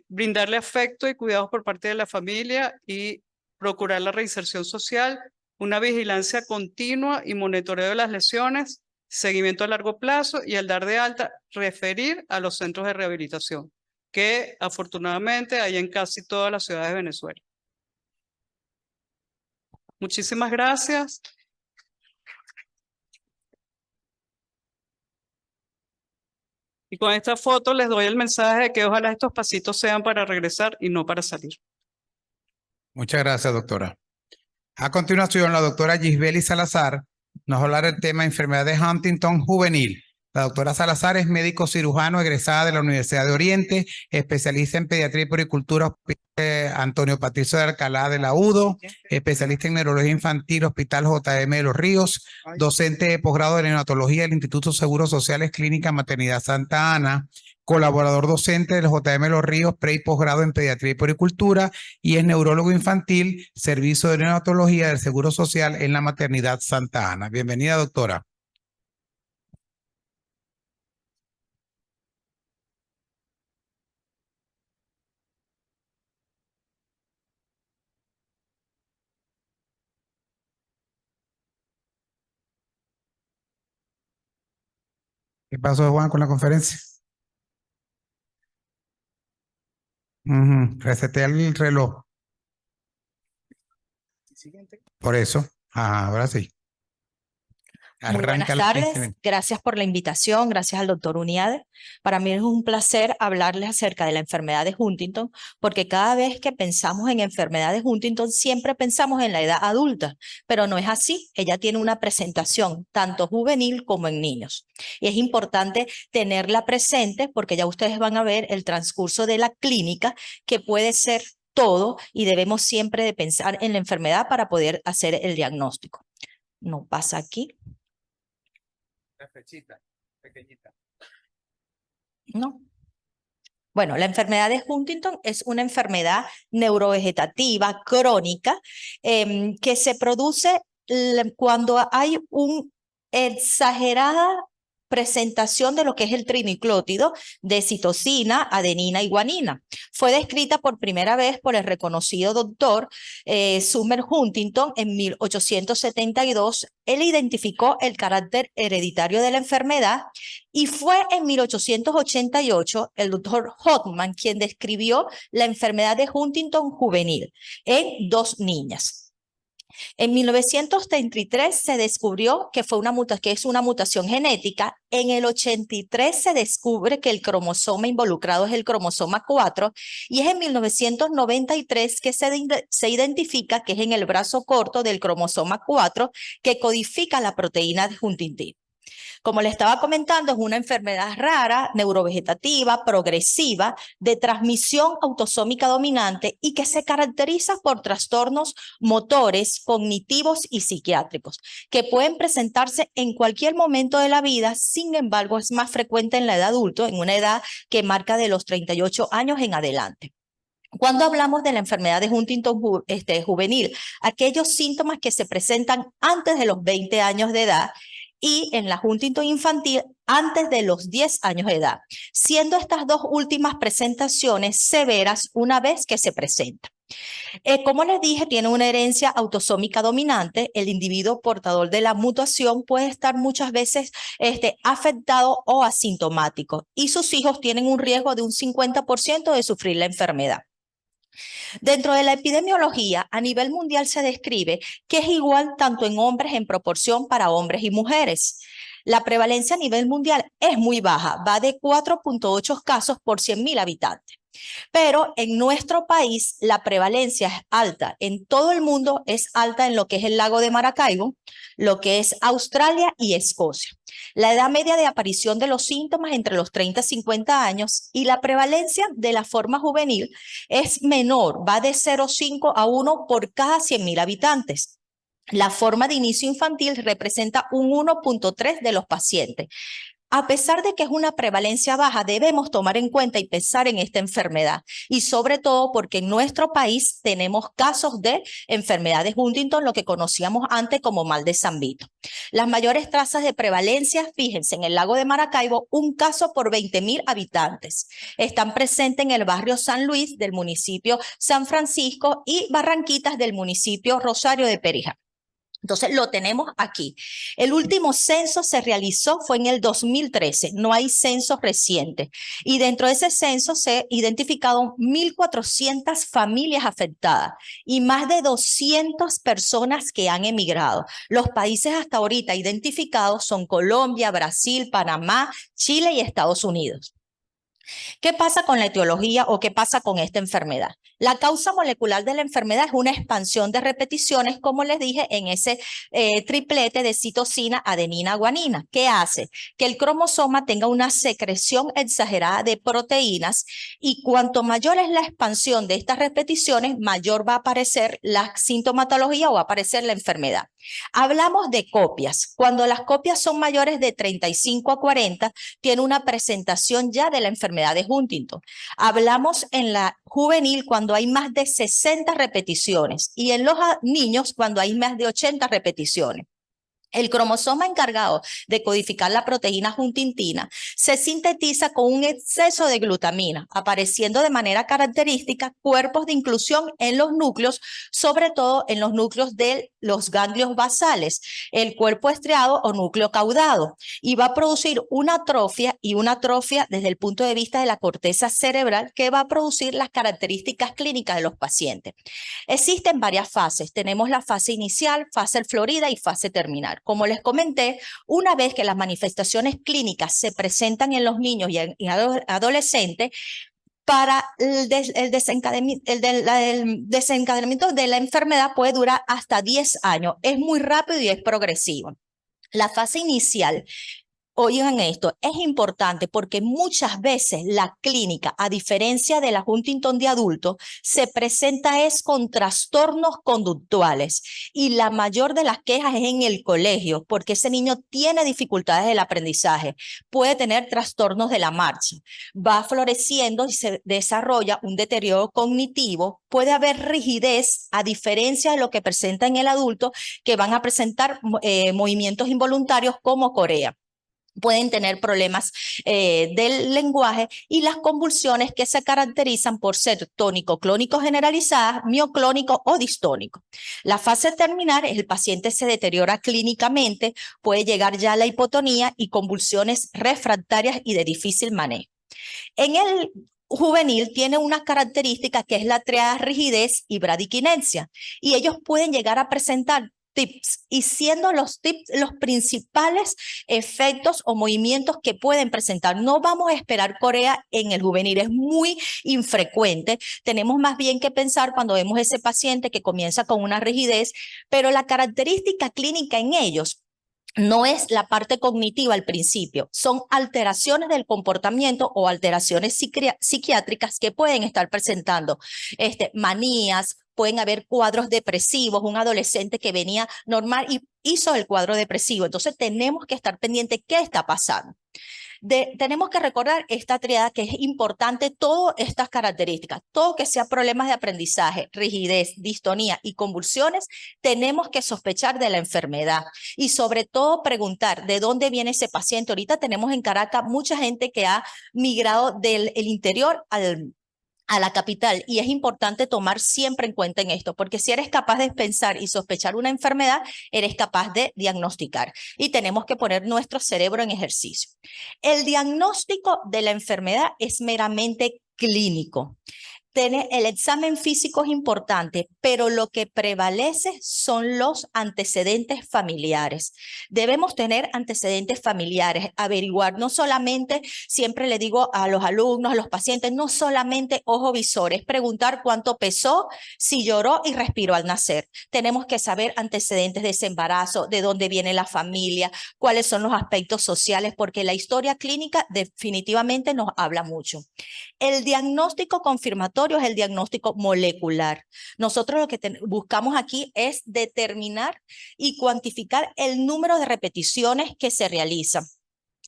Speaker 4: brindarle afecto y cuidados por parte de la familia y procurar la reinserción social, una vigilancia continua y monitoreo de las lesiones, seguimiento a largo plazo y al dar de alta, referir a los centros de rehabilitación, que afortunadamente hay en casi todas las ciudades de Venezuela. Muchísimas gracias. Y con esta foto les doy el mensaje de que ojalá estos pasitos sean para regresar y no para salir.
Speaker 1: Muchas gracias, doctora. A continuación, la doctora Gisbeli Salazar nos va a hablar del tema enfermedad de Huntington juvenil. La doctora Salazar es médico cirujano egresada de la Universidad de Oriente, especialista en pediatría y puericultura, Hospital Antonio Patricio de Alcalá de la UDO, especialista en neurología infantil, Hospital JM de los Ríos, docente de posgrado de neonatología del Instituto Seguros Sociales Clínica Maternidad Santa Ana, colaborador docente del JM de los Ríos, pre y posgrado en pediatría y puericultura, y es neurólogo infantil, servicio de neonatología del Seguro Social en la Maternidad Santa Ana. Bienvenida, doctora. ¿Qué pasó, Juan, con la conferencia? Resetea el reloj. Por eso. Ahora sí.
Speaker 5: Muy buenas
Speaker 1: Arranca
Speaker 5: tardes, gracias por la invitación, gracias al doctor Uniade. Para mí es un placer hablarles acerca de la enfermedad de Huntington, porque cada vez que pensamos en enfermedad de Huntington siempre pensamos en la edad adulta, pero no es así. Ella tiene una presentación tanto juvenil como en niños. Y es importante tenerla presente porque ya ustedes van a ver el transcurso de la clínica, que puede ser todo y debemos siempre de pensar en la enfermedad para poder hacer el diagnóstico. No pasa aquí.
Speaker 1: La flechita, pequeñita.
Speaker 5: No. Bueno, la enfermedad de Huntington es una enfermedad neurovegetativa crónica que se produce cuando hay una exagerada presentación de lo que es el trinucleótido de citosina, adenina y guanina. Fue descrita por primera vez por el reconocido doctor Sumner Huntington en 1872. Él identificó el carácter hereditario de la enfermedad y fue en 1888 el doctor Hoffman quien describió la enfermedad de Huntington juvenil en 2 niñas. En 1933 se descubrió que es una mutación genética. En el 83 se descubre que el cromosoma involucrado es el cromosoma 4 y es en 1993 que se identifica que es en el brazo corto del cromosoma 4 que codifica la proteína de Huntington. Como le estaba comentando, es una enfermedad rara, neurovegetativa, progresiva, de transmisión autosómica dominante y que se caracteriza por trastornos motores, cognitivos y psiquiátricos, que pueden presentarse en cualquier momento de la vida. Sin embargo, es más frecuente en la edad adulta, en una edad que marca de los 38 años en adelante. Cuando hablamos de la enfermedad de Huntington juvenil, aquellos síntomas que se presentan antes de los 20 años de edad, y en la Huntington infantil antes de los 10 años de edad, siendo estas 2 últimas presentaciones severas una vez que se presentan. Como les dije, tiene una herencia autosómica dominante. El individuo portador de la mutación puede estar muchas veces afectado o asintomático y sus hijos tienen un riesgo de un 50% de sufrir la enfermedad. Dentro de la epidemiología, a nivel mundial se describe que es igual tanto en hombres en proporción para hombres y mujeres. La prevalencia a nivel mundial es muy baja, va de 4.8 casos por 100.000 habitantes. Pero en nuestro país la prevalencia es alta. En todo el mundo es alta en lo que es el lago de Maracaibo, lo que es Australia y Escocia. La edad media de aparición de los síntomas entre los 30 y 50 años y la prevalencia de la forma juvenil es menor, va de 0,5 a 1 por cada 100.000 habitantes. La forma de inicio infantil representa un 1.3 de los pacientes. A pesar de que es una prevalencia baja, debemos tomar en cuenta y pensar en esta enfermedad. Y sobre todo porque en nuestro país tenemos casos de enfermedad de Huntington, lo que conocíamos antes como mal de San Vito. Las mayores tasas de prevalencia, fíjense, en el lago de Maracaibo, un caso por 20.000 habitantes. Están presentes en el barrio San Luis del municipio San Francisco y Barranquitas del municipio Rosario de Perijá. Entonces lo tenemos aquí. El último censo se realizó fue en el 2013, no hay censos recientes. Y dentro de ese censo se identificaron 1.400 familias afectadas y más de 200 personas que han emigrado. Los países hasta ahorita identificados son Colombia, Brasil, Panamá, Chile y Estados Unidos. ¿Qué pasa con la etiología o qué pasa con esta enfermedad? La causa molecular de la enfermedad es una expansión de repeticiones, como les dije, en ese triplete de citosina, adenina, guanina. ¿Qué hace? Que el cromosoma tenga una secreción exagerada de proteínas y cuanto mayor es la expansión de estas repeticiones, mayor va a aparecer la sintomatología o va a aparecer la enfermedad. Hablamos de copias. Cuando las copias son mayores de 35 a 40, tiene una presentación ya de la enfermedad de Huntington. Hablamos en la juvenil cuando hay más de 60 repeticiones y en los niños cuando hay más de 80 repeticiones. El cromosoma encargado de codificar la proteína huntingtina se sintetiza con un exceso de glutamina, apareciendo de manera característica cuerpos de inclusión en los núcleos, sobre todo en los núcleos de los ganglios basales, el cuerpo estriado o núcleo caudado, y va a producir una atrofia desde el punto de vista de la corteza cerebral que va a producir las características clínicas de los pacientes. Existen varias fases. Tenemos la fase inicial, fase florida y fase terminal. Como les comenté, una vez que las manifestaciones clínicas se presentan en los niños y adolescentes, para el desencadenamiento de la enfermedad puede durar hasta 10 años. Es muy rápido y es progresivo. La fase inicial, oigan esto, es importante porque muchas veces la clínica, a diferencia de la Huntington de adultos, se presenta es con trastornos conductuales y la mayor de las quejas es en el colegio porque ese niño tiene dificultades del aprendizaje, puede tener trastornos de la marcha, va floreciendo y se desarrolla un deterioro cognitivo, puede haber rigidez a diferencia de lo que presenta en el adulto que van a presentar movimientos involuntarios como corea. Pueden tener problemas del lenguaje y las convulsiones que se caracterizan por ser tónico-clónico generalizadas, mioclónico o distónico. La fase terminal es el paciente se deteriora clínicamente, puede llegar ya a la hipotonía y convulsiones refractarias y de difícil manejo. En el juvenil tiene una característica que es la triada rigidez y bradiquinesia y ellos pueden llegar a presentar tips y siendo los tips los principales efectos o movimientos que pueden presentar. No vamos a esperar corea en el juvenil, es muy infrecuente. Tenemos más bien que pensar cuando vemos ese paciente que comienza con una rigidez, pero la característica clínica en ellos no es la parte cognitiva al principio, son alteraciones del comportamiento o alteraciones psiquiátricas que pueden estar presentando manías, pueden haber cuadros depresivos, un adolescente que venía normal y hizo el cuadro depresivo. Entonces tenemos que estar pendientes qué está pasando. Tenemos que recordar esta triada que es importante, todas estas características, todo que sea problemas de aprendizaje, rigidez, distonía y convulsiones, tenemos que sospechar de la enfermedad y sobre todo preguntar de dónde viene ese paciente. Ahorita tenemos en Caracas mucha gente que ha migrado del interior a la capital y es importante tomar siempre en cuenta en esto, porque si eres capaz de pensar y sospechar una enfermedad, eres capaz de diagnosticar y tenemos que poner nuestro cerebro en ejercicio. El diagnóstico de la enfermedad es meramente clínico. El examen físico es importante, pero lo que prevalece son los antecedentes familiares. Debemos tener antecedentes familiares, averiguar no solamente, siempre le digo a los alumnos, a los pacientes, no solamente ojo visores, preguntar cuánto pesó, si lloró y respiró al nacer. Tenemos que saber antecedentes de ese embarazo, de dónde viene la familia, cuáles son los aspectos sociales, porque la historia clínica definitivamente nos habla mucho. El diagnóstico confirmatorio es el diagnóstico molecular. Nosotros lo que buscamos aquí es determinar y cuantificar el número de repeticiones que se realizan.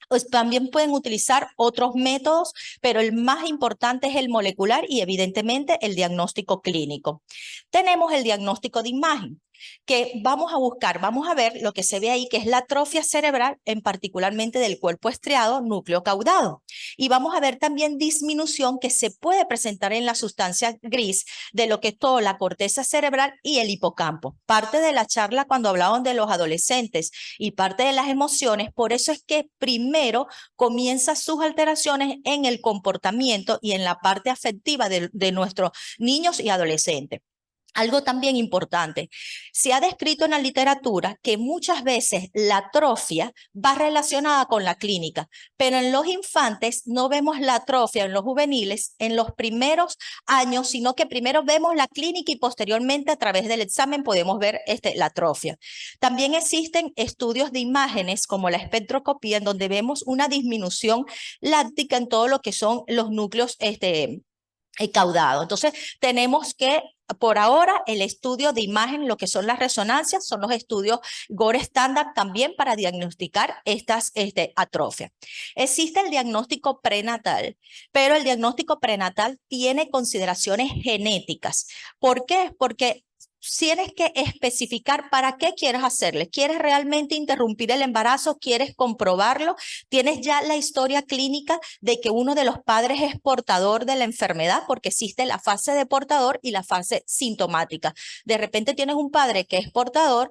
Speaker 5: Pues también pueden utilizar otros métodos, pero el más importante es el molecular y evidentemente el diagnóstico clínico. Tenemos el diagnóstico de imagen, que vamos a buscar, vamos a ver lo que se ve ahí, que es la atrofia cerebral, en particularmente del cuerpo estriado, núcleo caudado. Y vamos a ver también disminución que se puede presentar en la sustancia gris de lo que es toda la corteza cerebral y el hipocampo. Parte de la charla cuando hablaban de los adolescentes y parte de las emociones, por eso es que primero comienza sus alteraciones en el comportamiento y en la parte afectiva de nuestros niños y adolescentes. Algo también importante, se ha descrito en la literatura que muchas veces la atrofia va relacionada con la clínica, pero en los infantes no vemos la atrofia, en los juveniles, en los primeros años, sino que primero vemos la clínica y posteriormente a través del examen podemos ver la atrofia. También existen estudios de imágenes como la espectroscopía en donde vemos una disminución láctica en todo lo que son los núcleos caudado. Entonces, tenemos que, por ahora, el estudio de imagen, lo que son las resonancias, son los estudios Gore estándar también para diagnosticar estas atrofias. Existe el diagnóstico prenatal, pero el diagnóstico prenatal tiene consideraciones genéticas. ¿Por qué? Porque tienes que especificar para qué quieres hacerle. ¿Quieres realmente interrumpir el embarazo? ¿Quieres comprobarlo? ¿Tienes ya la historia clínica de que uno de los padres es portador de la enfermedad? Porque existe la fase de portador y la fase sintomática. De repente tienes un padre que es portador,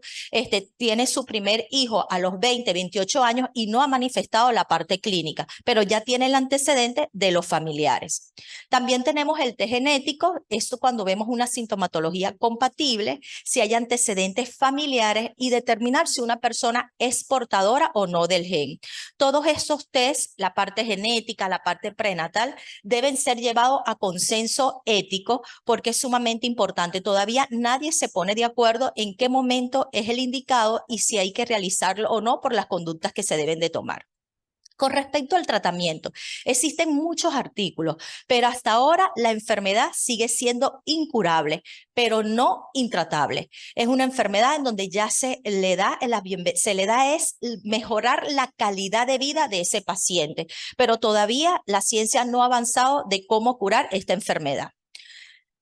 Speaker 5: tiene su primer hijo a los 20, 28 años y no ha manifestado la parte clínica, pero ya tiene el antecedente de los familiares. También tenemos el test genético, esto cuando vemos una sintomatología compatible, si hay antecedentes familiares y determinar si una persona es portadora o no del gen. Todos esos tests, la parte genética, la parte prenatal, deben ser llevados a consenso ético porque es sumamente importante. Todavía nadie se pone de acuerdo en qué momento es el indicado y si hay que realizarlo o no por las conductas que se deben de tomar. Con respecto al tratamiento, existen muchos artículos, pero hasta ahora la enfermedad sigue siendo incurable, pero no intratable. Es una enfermedad en donde ya se le da es mejorar la calidad de vida de ese paciente, pero todavía la ciencia no ha avanzado de cómo curar esta enfermedad.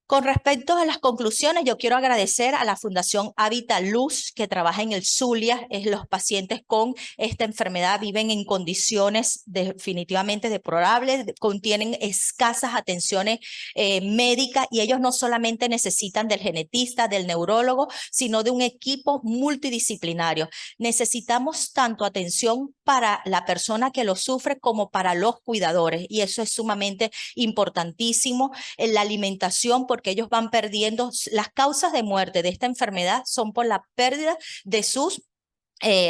Speaker 5: Con respecto a las conclusiones, yo quiero agradecer a la Fundación Hábitat Luz que trabaja en el Zulia. Los pacientes con esta enfermedad viven en condiciones definitivamente deplorables, tienen escasas atenciones médicas y ellos no solamente necesitan del genetista, del neurólogo, sino de un equipo multidisciplinario. Necesitamos tanto atención para la persona que lo sufre como para los cuidadores y eso es sumamente importantísimo. En la alimentación, porque ellos van perdiendo, las causas de muerte de esta enfermedad son por la pérdida de sus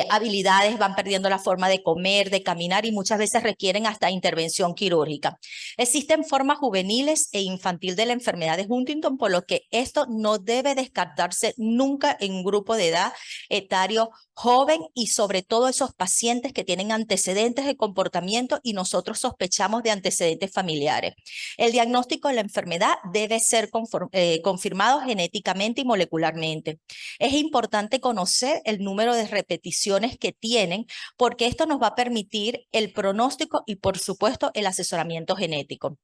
Speaker 5: habilidades, van perdiendo la forma de comer, de caminar y muchas veces requieren hasta intervención quirúrgica. Existen formas juveniles e infantil de la enfermedad de Huntington, por lo que esto no debe descartarse nunca en un grupo de edad etario joven y sobre todo esos pacientes que tienen antecedentes de comportamiento y nosotros sospechamos de antecedentes familiares. El diagnóstico de la enfermedad debe ser confirmado genéticamente y molecularmente. Es importante conocer el número de repeticiones que tienen, porque esto nos va a permitir el pronóstico y, por supuesto, el asesoramiento genético.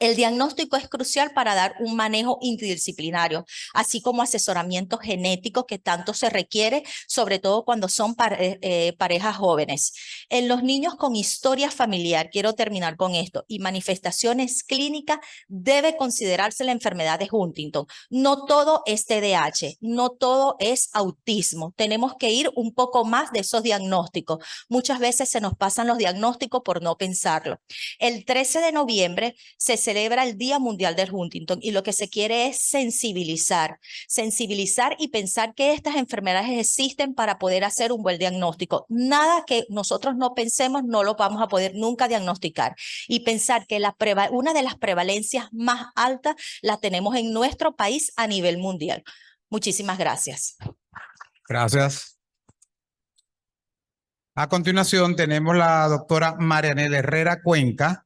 Speaker 5: El diagnóstico es crucial para dar un manejo interdisciplinario, así como asesoramiento genético que tanto se requiere, sobre todo cuando son parejas jóvenes. En los niños con historia familiar, quiero terminar con esto, y manifestaciones clínicas, debe considerarse la enfermedad de Huntington. No todo es TDAH, no todo es autismo. Tenemos que ir un poco más de esos diagnósticos. Muchas veces se nos pasan los diagnósticos por no pensarlo. El 13 de noviembre se celebra el Día Mundial del Huntington y lo que se quiere es sensibilizar y pensar que estas enfermedades existen para poder hacer un buen diagnóstico. Nada que nosotros no pensemos no lo vamos a poder nunca diagnosticar y pensar que una de las prevalencias más altas la tenemos en nuestro país a nivel mundial. Muchísimas gracias.
Speaker 1: Gracias. A continuación tenemos la doctora Marianela Herrera Cuenca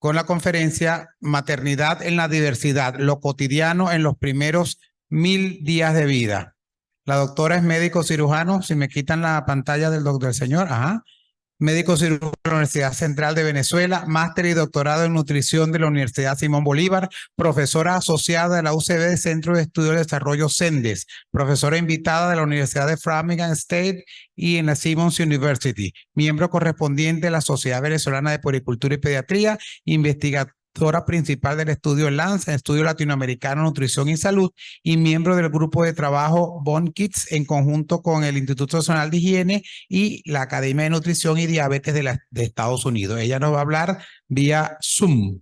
Speaker 1: con la conferencia Maternidad en la Diversidad, lo cotidiano en los primeros 1000 días de vida. La doctora es médico cirujano, si me quitan la pantalla del señor, médico cirujano de la Universidad Central de Venezuela, máster y doctorado en nutrición de la Universidad Simón Bolívar, profesora asociada de la UCB Centro de Estudios de Desarrollo CENDES, profesora invitada de la Universidad de Framingham State y en la Simmons University, miembro correspondiente de la Sociedad Venezolana de Puericultura y Pediatría, investigadora principal del estudio LANS, Estudio Latinoamericano Nutrición y Salud, y miembro del grupo de trabajo Bon Kids en conjunto con el Instituto Nacional de Higiene y la Academia de Nutrición y Diabetes de Estados Unidos. Ella nos va a hablar vía Zoom.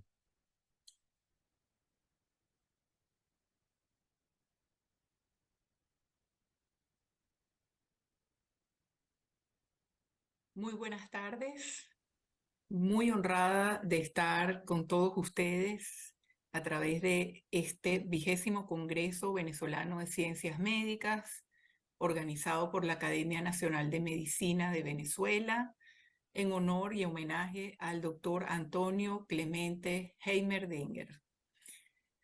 Speaker 6: Muy buenas tardes. Muy honrada de estar con todos ustedes a través de este 20º Congreso Venezolano de Ciencias Médicas, organizado por la Academia Nacional de Medicina de Venezuela, en honor y homenaje al doctor Antonio Clemente Heimerdinger.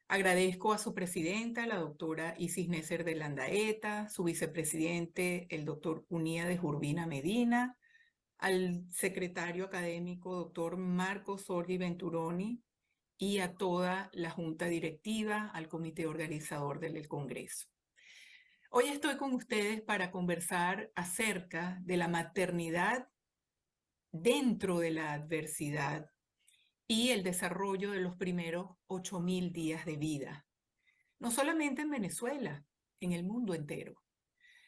Speaker 6: Agradezco a su presidenta, la doctora Isis Neser de Landaeta, su vicepresidente, el doctor Uníades Urbina Medina, al secretario académico, doctor Marco Sorgi Venturoni, y a toda la junta directiva, al comité organizador del Congreso. Hoy estoy con ustedes para conversar acerca de la maternidad dentro de la adversidad y el desarrollo de los primeros 8.000 días de vida. No solamente en Venezuela, en el mundo entero.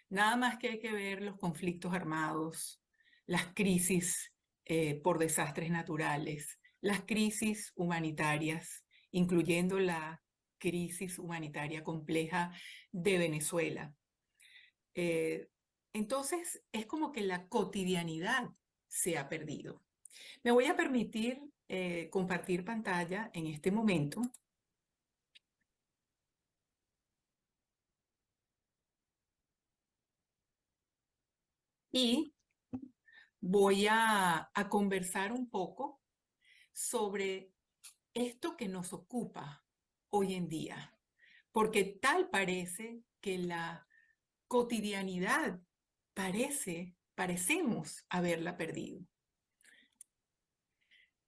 Speaker 6: Nada más que hay que ver los conflictos armados, las crisis por desastres naturales, las crisis humanitarias, incluyendo la crisis humanitaria compleja de Venezuela. Entonces, es como que la cotidianidad se ha perdido. Me voy a permitir compartir pantalla en este momento. Y voy a conversar un poco sobre esto que nos ocupa hoy en día, porque tal parece que la cotidianidad parecemos haberla perdido.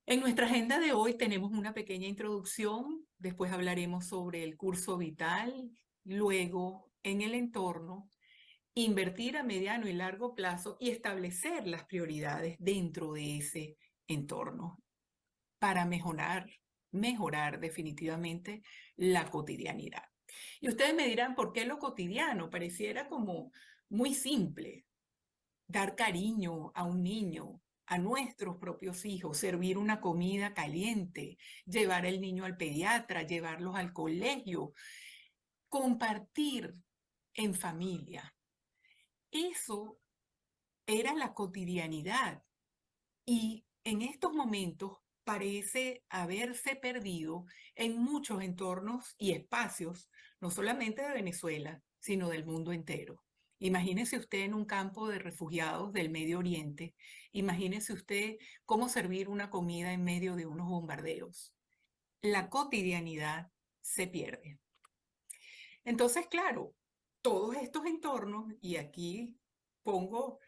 Speaker 6: En nuestra agenda de hoy tenemos una pequeña introducción, después hablaremos sobre el curso vital, luego en el entorno, invertir a mediano y largo plazo y establecer las prioridades dentro de ese entorno para mejorar definitivamente la cotidianidad. Y ustedes me dirán, ¿por qué lo cotidiano? Pareciera como muy simple. Dar cariño a un niño, a nuestros propios hijos, servir una comida caliente, llevar al niño al pediatra, llevarlos al colegio, compartir en familia. Eso era la cotidianidad y en estos momentos parece haberse perdido en muchos entornos y espacios, no solamente de Venezuela, sino del mundo entero. Imagínese usted en un campo de refugiados del Medio Oriente, imagínese usted cómo servir una comida en medio de unos bombardeos. La cotidianidad se pierde. Entonces, claro, todos estos entornos, y aquí pongo,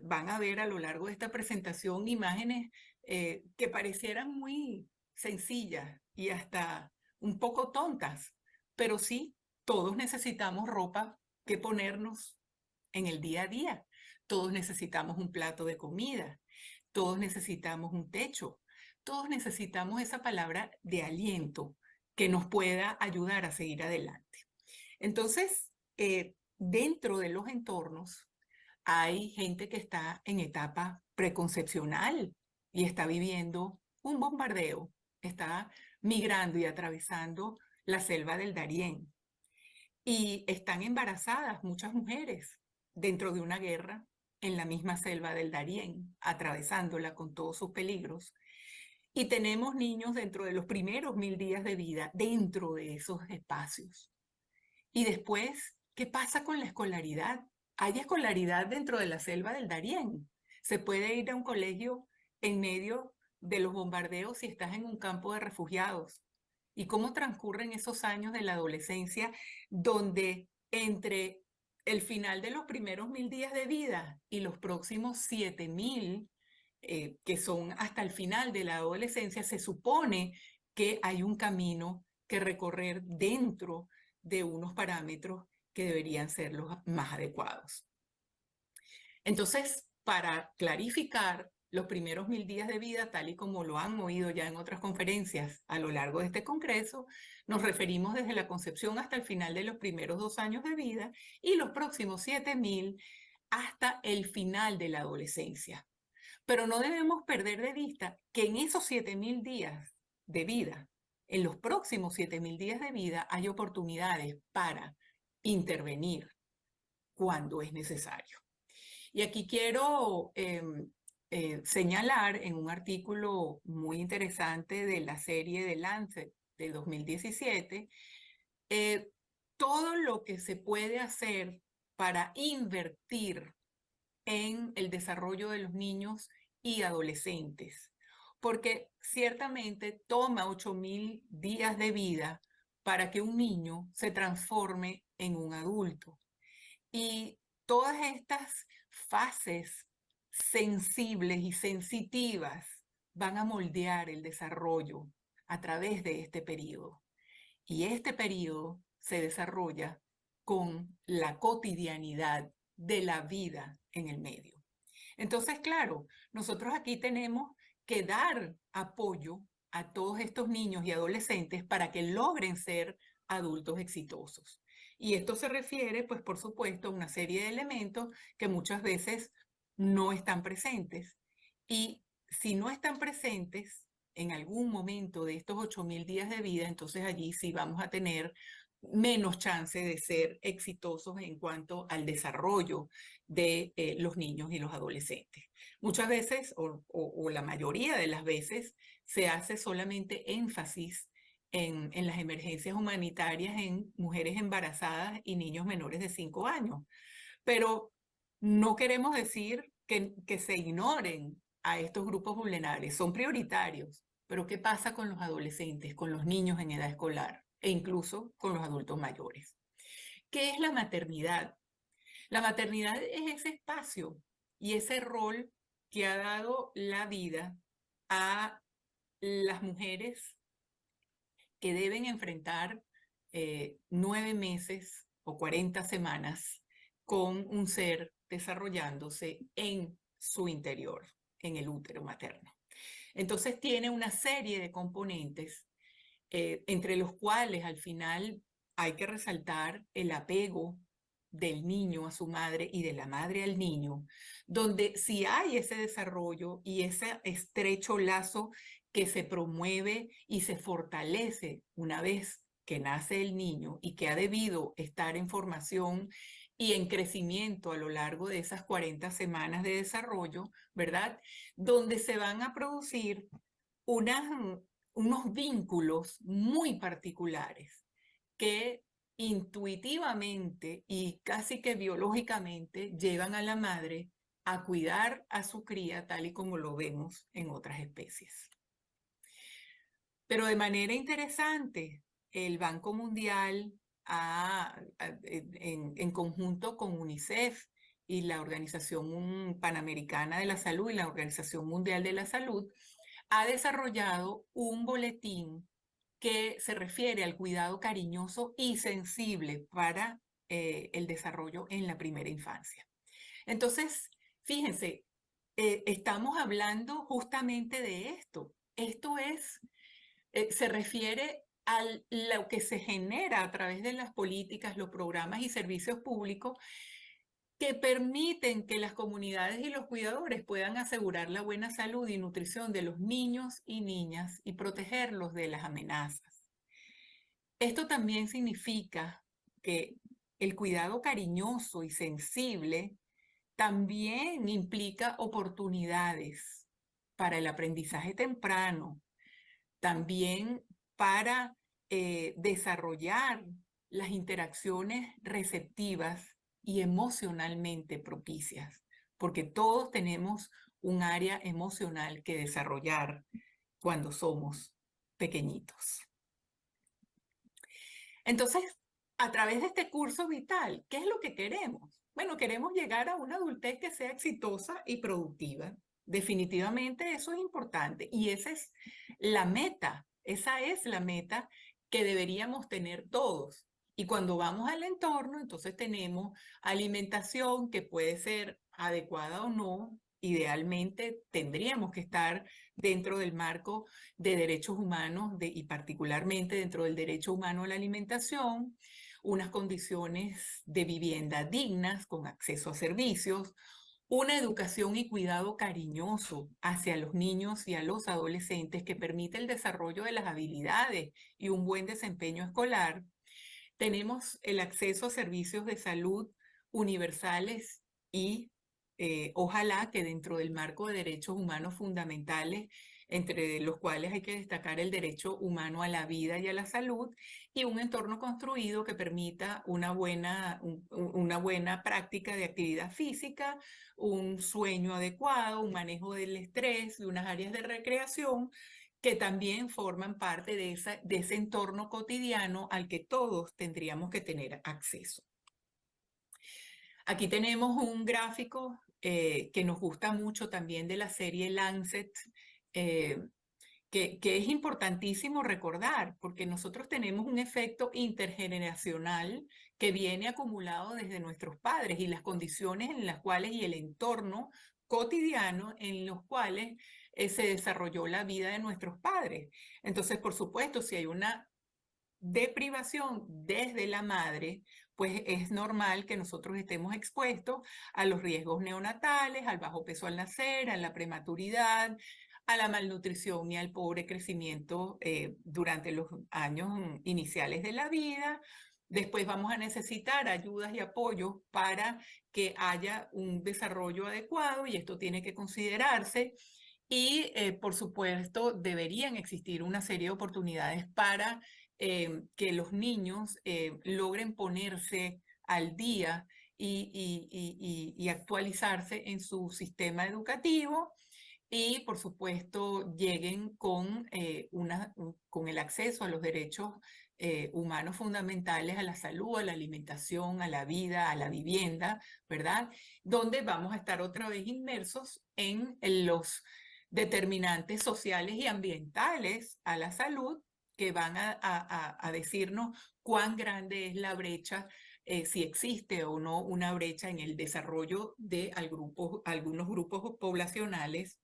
Speaker 6: van a ver a lo largo de esta presentación imágenes que parecieran muy sencillas y hasta un poco tontas, pero sí, todos necesitamos ropa que ponernos en el día a día. Todos necesitamos un plato de comida, todos necesitamos un techo, todos necesitamos esa palabra de aliento que nos pueda ayudar a seguir adelante. Entonces, dentro de los entornos hay gente que está en etapa preconcepcional y está viviendo un bombardeo, está migrando y atravesando la selva del Darién. Y están embarazadas muchas mujeres dentro de una guerra en la misma selva del Darién, atravesándola con todos sus peligros. Y tenemos niños dentro de los primeros 1000 días de vida dentro de esos espacios. Y después, ¿qué pasa con la escolaridad? Hay escolaridad dentro de la selva del Darién. Se puede ir a un colegio en medio de los bombardeos si estás en un campo de refugiados. ¿Y cómo transcurren esos años de la adolescencia donde entre el final de los primeros 1000 días de vida y los próximos 7000, que son hasta el final de la adolescencia, se supone que hay un camino que recorrer dentro de unos parámetros que deberían ser los más adecuados? Entonces, para clarificar los primeros 1000 días de vida, tal y como lo han oído ya en otras conferencias a lo largo de este congreso, nos referimos desde la concepción hasta el final de los primeros 2 años de vida y los próximos 7000 hasta el final de la adolescencia. Pero no debemos perder de vista que en esos 7000 días de vida, en los próximos 7000 días de vida, hay oportunidades para intervenir cuando es necesario. Y aquí quiero señalar en un artículo muy interesante de la serie de Lancet de 2017, todo lo que se puede hacer para invertir en el desarrollo de los niños y adolescentes, porque ciertamente toma 8.000 días de vida para que un niño se transforme en un adulto. Y todas estas fases sensibles y sensitivas van a moldear el desarrollo a través de este periodo. Y este periodo se desarrolla con la cotidianidad de la vida en el medio. Entonces, claro, nosotros aquí tenemos que dar apoyo a todos estos niños y adolescentes para que logren ser adultos exitosos. Y esto se refiere, pues, por supuesto, a una serie de elementos que muchas veces no están presentes. Y si no están presentes en algún momento de estos 8.000 días de vida, entonces allí sí vamos a tener menos chance de ser exitosos en cuanto al desarrollo de los niños y los adolescentes. Muchas veces, o la mayoría de las veces, se hace solamente énfasis en las emergencias humanitarias en mujeres embarazadas y niños menores de 5 años. Pero no queremos decir que se ignoren a estos grupos vulnerables, son prioritarios. Pero ¿qué pasa con los adolescentes, con los niños en edad escolar e incluso con los adultos mayores? ¿Qué es la maternidad? La maternidad es ese espacio y ese rol que ha dado la vida a las mujeres que deben enfrentar 9 meses o 40 semanas con un ser desarrollándose en su interior, en el útero materno. Entonces tiene una serie de componentes, entre los cuales al final hay que resaltar el apego del niño a su madre y de la madre al niño, donde si hay ese desarrollo y ese estrecho lazo que se promueve y se fortalece una vez que nace el niño y que ha debido estar en formación y en crecimiento a lo largo de esas 40 semanas de desarrollo, ¿verdad? Donde se van a producir unos vínculos muy particulares que intuitivamente y casi que biológicamente llevan a la madre a cuidar a su cría tal y como lo vemos en otras especies. Pero de manera interesante, el Banco Mundial en conjunto con UNICEF y la Organización Panamericana de la Salud y la Organización Mundial de la Salud, ha desarrollado un boletín que se refiere al cuidado cariñoso y sensible para el desarrollo en la primera infancia. Entonces, fíjense, estamos hablando justamente de esto. Esto se refiere a lo que se genera a través de las políticas, los programas y servicios públicos que permiten que las comunidades y los cuidadores puedan asegurar la buena salud y nutrición de los niños y niñas y protegerlos de las amenazas. Esto también significa que el cuidado cariñoso y sensible también implica oportunidades para el aprendizaje temprano, también para desarrollar las interacciones receptivas y emocionalmente propicias, porque todos tenemos un área emocional que desarrollar cuando somos pequeñitos. Entonces, a través de este curso vital, ¿qué es lo que queremos? Bueno, queremos llegar a una adultez que sea exitosa y productiva. Definitivamente eso es importante y esa es la meta que deberíamos tener todos. Y cuando vamos al entorno, entonces tenemos alimentación que puede ser adecuada o no. Idealmente tendríamos que estar dentro del marco de derechos humanos y particularmente dentro del derecho humano a la alimentación, unas condiciones de vivienda dignas con acceso a servicios, una educación y cuidado cariñoso hacia los niños y a los adolescentes que permite el desarrollo de las habilidades y un buen desempeño escolar. Tenemos el acceso a servicios de salud universales y ojalá que dentro del marco de derechos humanos fundamentales, entre los cuales hay que destacar el derecho humano a la vida y a la salud, y un entorno construido que permita una buena práctica de actividad física, un sueño adecuado, un manejo del estrés y unas áreas de recreación que también forman parte de ese entorno cotidiano al que todos tendríamos que tener acceso. Aquí tenemos un gráfico que nos gusta mucho también de la serie Lancet, que es importantísimo recordar, porque nosotros tenemos un efecto intergeneracional que viene acumulado desde nuestros padres y las condiciones en las cuales y el entorno cotidiano en los cuales se desarrolló la vida de nuestros padres. Entonces, por supuesto, si hay una deprivación desde la madre, pues es normal que nosotros estemos expuestos a los riesgos neonatales, al bajo peso al nacer, a la prematuridad, a la malnutrición y al pobre crecimiento durante los años iniciales de la vida. Después vamos a necesitar ayudas y apoyos para que haya un desarrollo adecuado y esto tiene que considerarse. Y por supuesto deberían existir una serie de oportunidades para que los niños logren ponerse al día y actualizarse en su sistema educativo y, por supuesto, lleguen con el acceso a los derechos humanos fundamentales, a la salud, a la alimentación, a la vida, a la vivienda, ¿verdad? Donde vamos a estar otra vez inmersos en los determinantes sociales y ambientales a la salud que van a decirnos cuán grande es la brecha, si existe o no una brecha en el desarrollo de algunos grupos poblacionales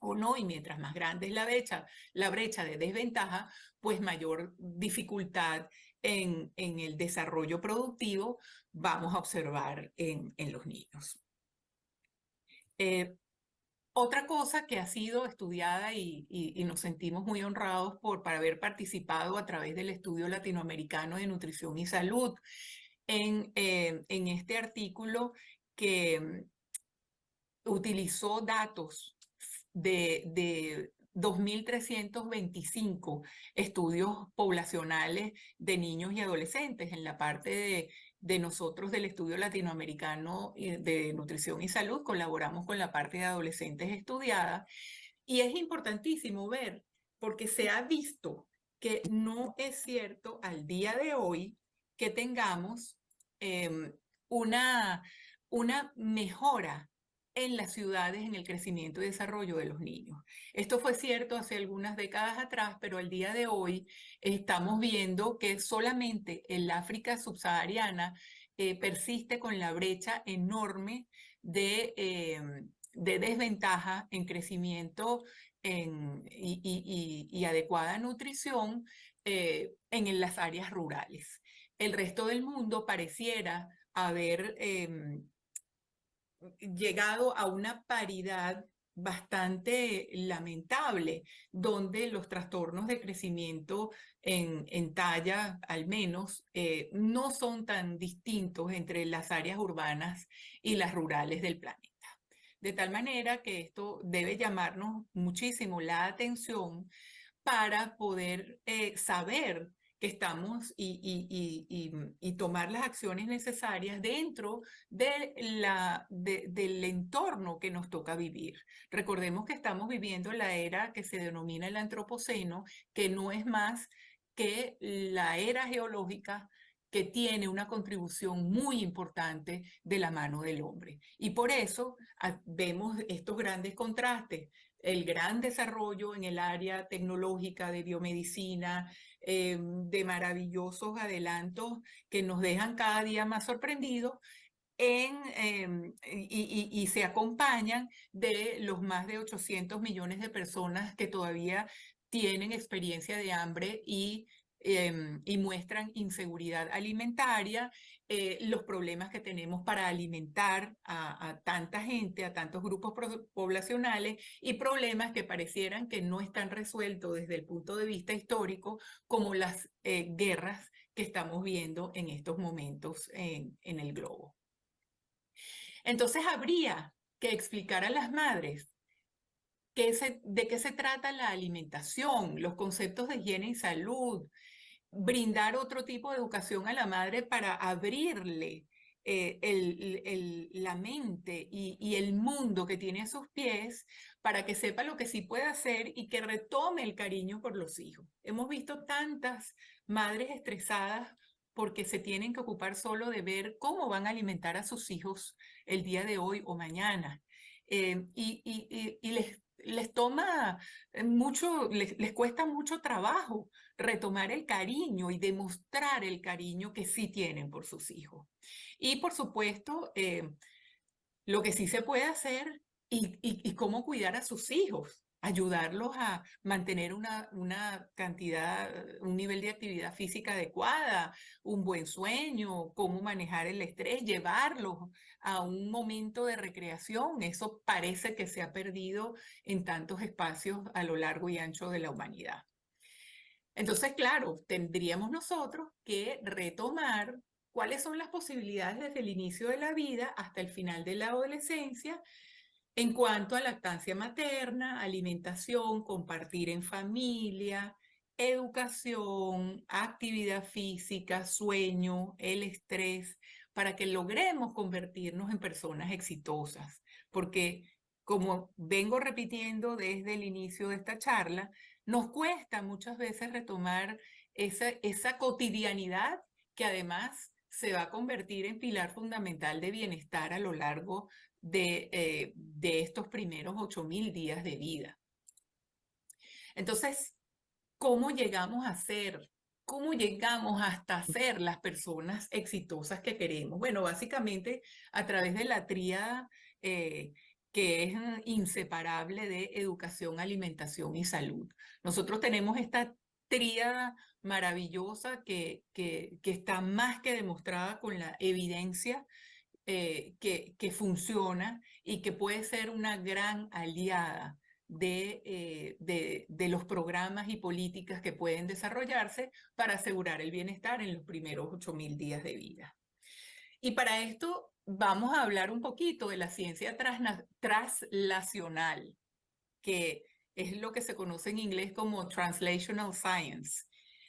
Speaker 6: o no, y mientras más grande es la brecha de desventaja, pues mayor dificultad en el desarrollo productivo vamos a observar en los niños. Otra cosa que ha sido estudiada y nos sentimos muy honrados para haber participado a través del estudio latinoamericano de nutrición y salud en este artículo que utilizó datos de 2.325 estudios poblacionales de niños y adolescentes en la parte de nosotros del estudio latinoamericano de nutrición y salud, colaboramos con la parte de adolescentes estudiada y es importantísimo ver porque se ha visto que no es cierto al día de hoy que tengamos una mejora en las ciudades en el crecimiento y desarrollo de los niños. Esto fue cierto hace algunas décadas atrás, pero al día de hoy estamos viendo que solamente el África subsahariana persiste con la brecha enorme de desventaja en crecimiento y adecuada nutrición en las áreas rurales. El resto del mundo pareciera haber llegado a una paridad bastante lamentable, donde los trastornos de crecimiento en talla, al menos, no son tan distintos entre las áreas urbanas y las rurales del planeta. De tal manera que esto debe llamarnos muchísimo la atención para poder saber que estamos y tomar las acciones necesarias dentro del entorno que nos toca vivir. Recordemos que estamos viviendo la era que se denomina el antropoceno, que no es más que la era geológica que tiene una contribución muy importante de la mano del hombre. Y por eso vemos estos grandes contrastes, el gran desarrollo en el área tecnológica de biomedicina, de maravillosos adelantos que nos dejan cada día más sorprendidos y se acompañan de los más de 800 millones de personas que todavía tienen experiencia de hambre y muestran inseguridad alimentaria, los problemas que tenemos para alimentar a tanta gente, a tantos grupos poblacionales y problemas que parecieran que no están resueltos desde el punto de vista histórico, como las guerras que estamos viendo en estos momentos en el globo. Entonces habría que explicar a las madres de qué se trata la alimentación, los conceptos de higiene y salud, brindar otro tipo de educación a la madre para abrirle la mente y el mundo que tiene a sus pies para que sepa lo que sí puede hacer y que retome el cariño por los hijos. Hemos visto tantas madres estresadas porque se tienen que ocupar solo de ver cómo van a alimentar a sus hijos el día de hoy o mañana. Y les toma mucho, les cuesta mucho trabajo retomar el cariño y demostrar el cariño que sí tienen por sus hijos. Y por supuesto, lo que sí se puede hacer y cómo cuidar a sus hijos, ayudarlos a mantener una cantidad, un nivel de actividad física adecuada, un buen sueño, cómo manejar el estrés, llevarlos a un momento de recreación. Eso parece que se ha perdido en tantos espacios a lo largo y ancho de la humanidad. Entonces, claro, tendríamos nosotros que retomar cuáles son las posibilidades desde el inicio de la vida hasta el final de la adolescencia en cuanto a lactancia materna, alimentación, compartir en familia, educación, actividad física, sueño, el estrés, para que logremos convertirnos en personas exitosas. Porque, como vengo repitiendo desde el inicio de esta charla, nos cuesta muchas veces retomar esa cotidianidad que además se va a convertir en pilar fundamental de bienestar a lo largo de estos primeros 8.000 días de vida. Entonces, ¿cómo llegamos a ser? ¿Cómo llegamos hasta ser las personas exitosas que queremos? Bueno, básicamente a través de la tríada que es inseparable de educación, alimentación y salud. Nosotros tenemos esta tríada maravillosa que está más que demostrada con la evidencia que funciona y que puede ser una gran aliada de los programas y políticas que pueden desarrollarse para asegurar el bienestar en los primeros 8.000 días de vida. Y para esto vamos a hablar un poquito de la ciencia translacional, que es lo que se conoce en inglés como Translational Science,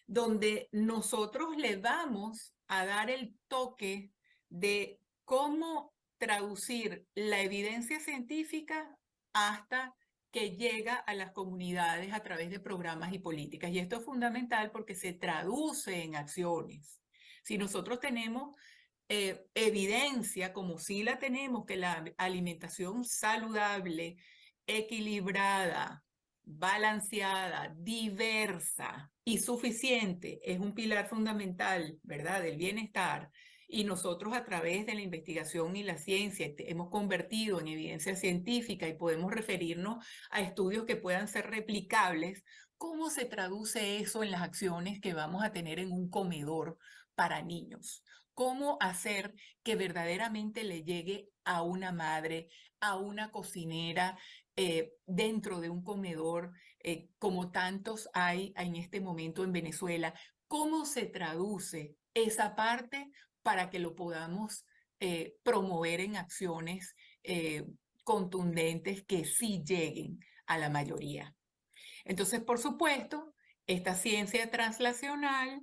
Speaker 6: donde nosotros le vamos a dar el toque de cómo traducir la evidencia científica hasta que llega a las comunidades a través de programas y políticas. Y esto es fundamental porque se traduce en acciones. Si nosotros tenemos evidencia, como sí la tenemos, que la alimentación saludable, equilibrada, balanceada, diversa y suficiente es un pilar fundamental, ¿verdad?, del bienestar. Y nosotros a través de la investigación y la ciencia hemos convertido en evidencia científica y podemos referirnos a estudios que puedan ser replicables. ¿Cómo se traduce eso en las acciones que vamos a tener en un comedor para niños? ¿Cómo hacer que verdaderamente le llegue a una madre, a una cocinera, dentro de un comedor, como tantos hay en este momento en Venezuela? ¿Cómo se traduce esa parte para que lo podamos promover en acciones contundentes que sí lleguen a la mayoría? Entonces, por supuesto, esta ciencia translacional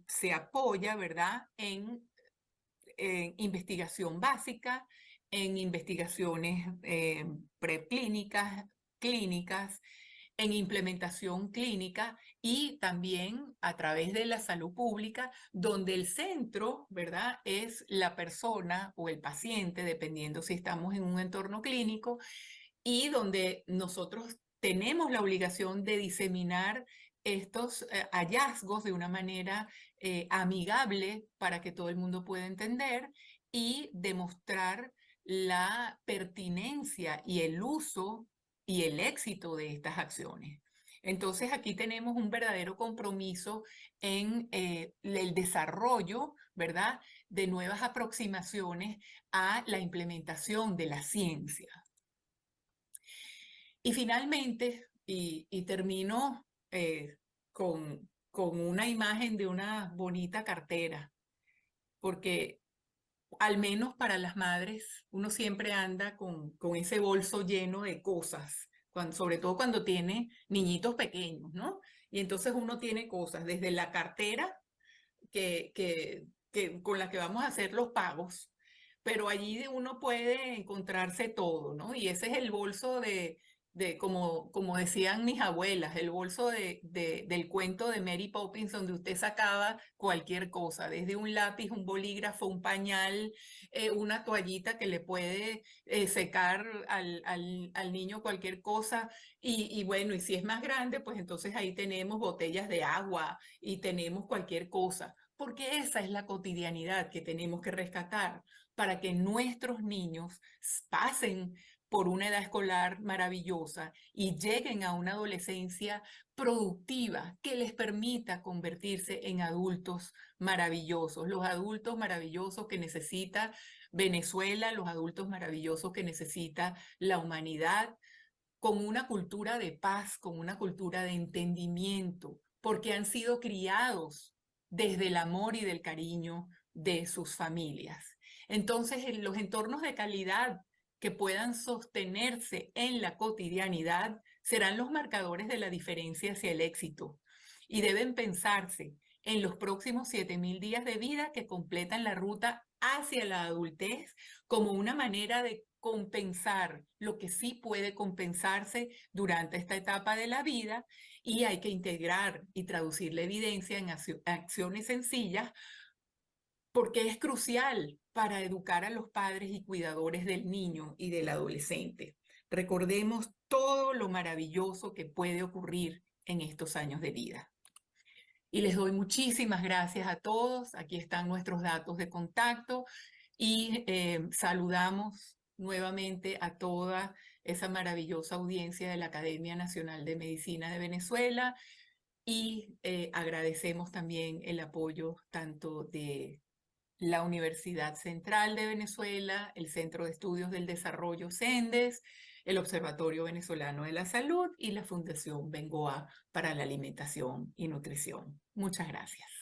Speaker 6: se apoya, ¿verdad?, en investigación básica, en investigaciones preclínicas, clínicas, en implementación clínica y también a través de la salud pública, donde el centro, ¿verdad?, es la persona o el paciente, dependiendo si estamos en un entorno clínico, y donde nosotros tenemos la obligación de diseminar estos hallazgos de una manera amigable para que todo el mundo pueda entender y demostrar la pertinencia y el uso y el éxito de estas acciones. Entonces aquí tenemos un verdadero compromiso en el desarrollo, ¿verdad?, de nuevas aproximaciones a la implementación de la ciencia. Y finalmente, y termino con una imagen de una bonita cartera, porque al menos para las madres, uno siempre anda con ese bolso lleno de cosas, sobre todo cuando tiene niñitos pequeños, ¿no? Y entonces uno tiene cosas, desde la cartera con la que vamos a hacer los pagos, pero allí uno puede encontrarse todo, ¿no? Y ese es el bolso como decían mis abuelas, el bolso del cuento de Mary Poppins, donde usted sacaba cualquier cosa, desde un lápiz, un bolígrafo, un pañal, una toallita que le puede secar al niño cualquier cosa. Y bueno, y si es más grande, pues entonces ahí tenemos botellas de agua y tenemos cualquier cosa, porque esa es la cotidianidad que tenemos que rescatar para que nuestros niños pasen por una edad escolar maravillosa y lleguen a una adolescencia productiva que les permita convertirse en adultos maravillosos, los adultos maravillosos que necesita Venezuela, los adultos maravillosos que necesita la humanidad, con una cultura de paz, con una cultura de entendimiento, porque han sido criados desde el amor y del cariño de sus familias. Entonces, en los entornos de calidad que puedan sostenerse en la cotidianidad serán los marcadores de la diferencia hacia el éxito y deben pensarse en los próximos 7.000 días de vida que completan la ruta hacia la adultez como una manera de compensar lo que sí puede compensarse durante esta etapa de la vida, y hay que integrar y traducir la evidencia en acciones sencillas, porque es crucial para educar a los padres y cuidadores del niño y del adolescente. Recordemos todo lo maravilloso que puede ocurrir en estos años de vida. Y les doy muchísimas gracias a todos. Aquí están nuestros datos de contacto y saludamos nuevamente a toda esa maravillosa audiencia de la Academia Nacional de Medicina de Venezuela, y agradecemos también el apoyo tanto de la Universidad Central de Venezuela, el Centro de Estudios del Desarrollo CENDES, el Observatorio Venezolano de la Salud y la Fundación Bengoa para la Alimentación y Nutrición. Muchas gracias.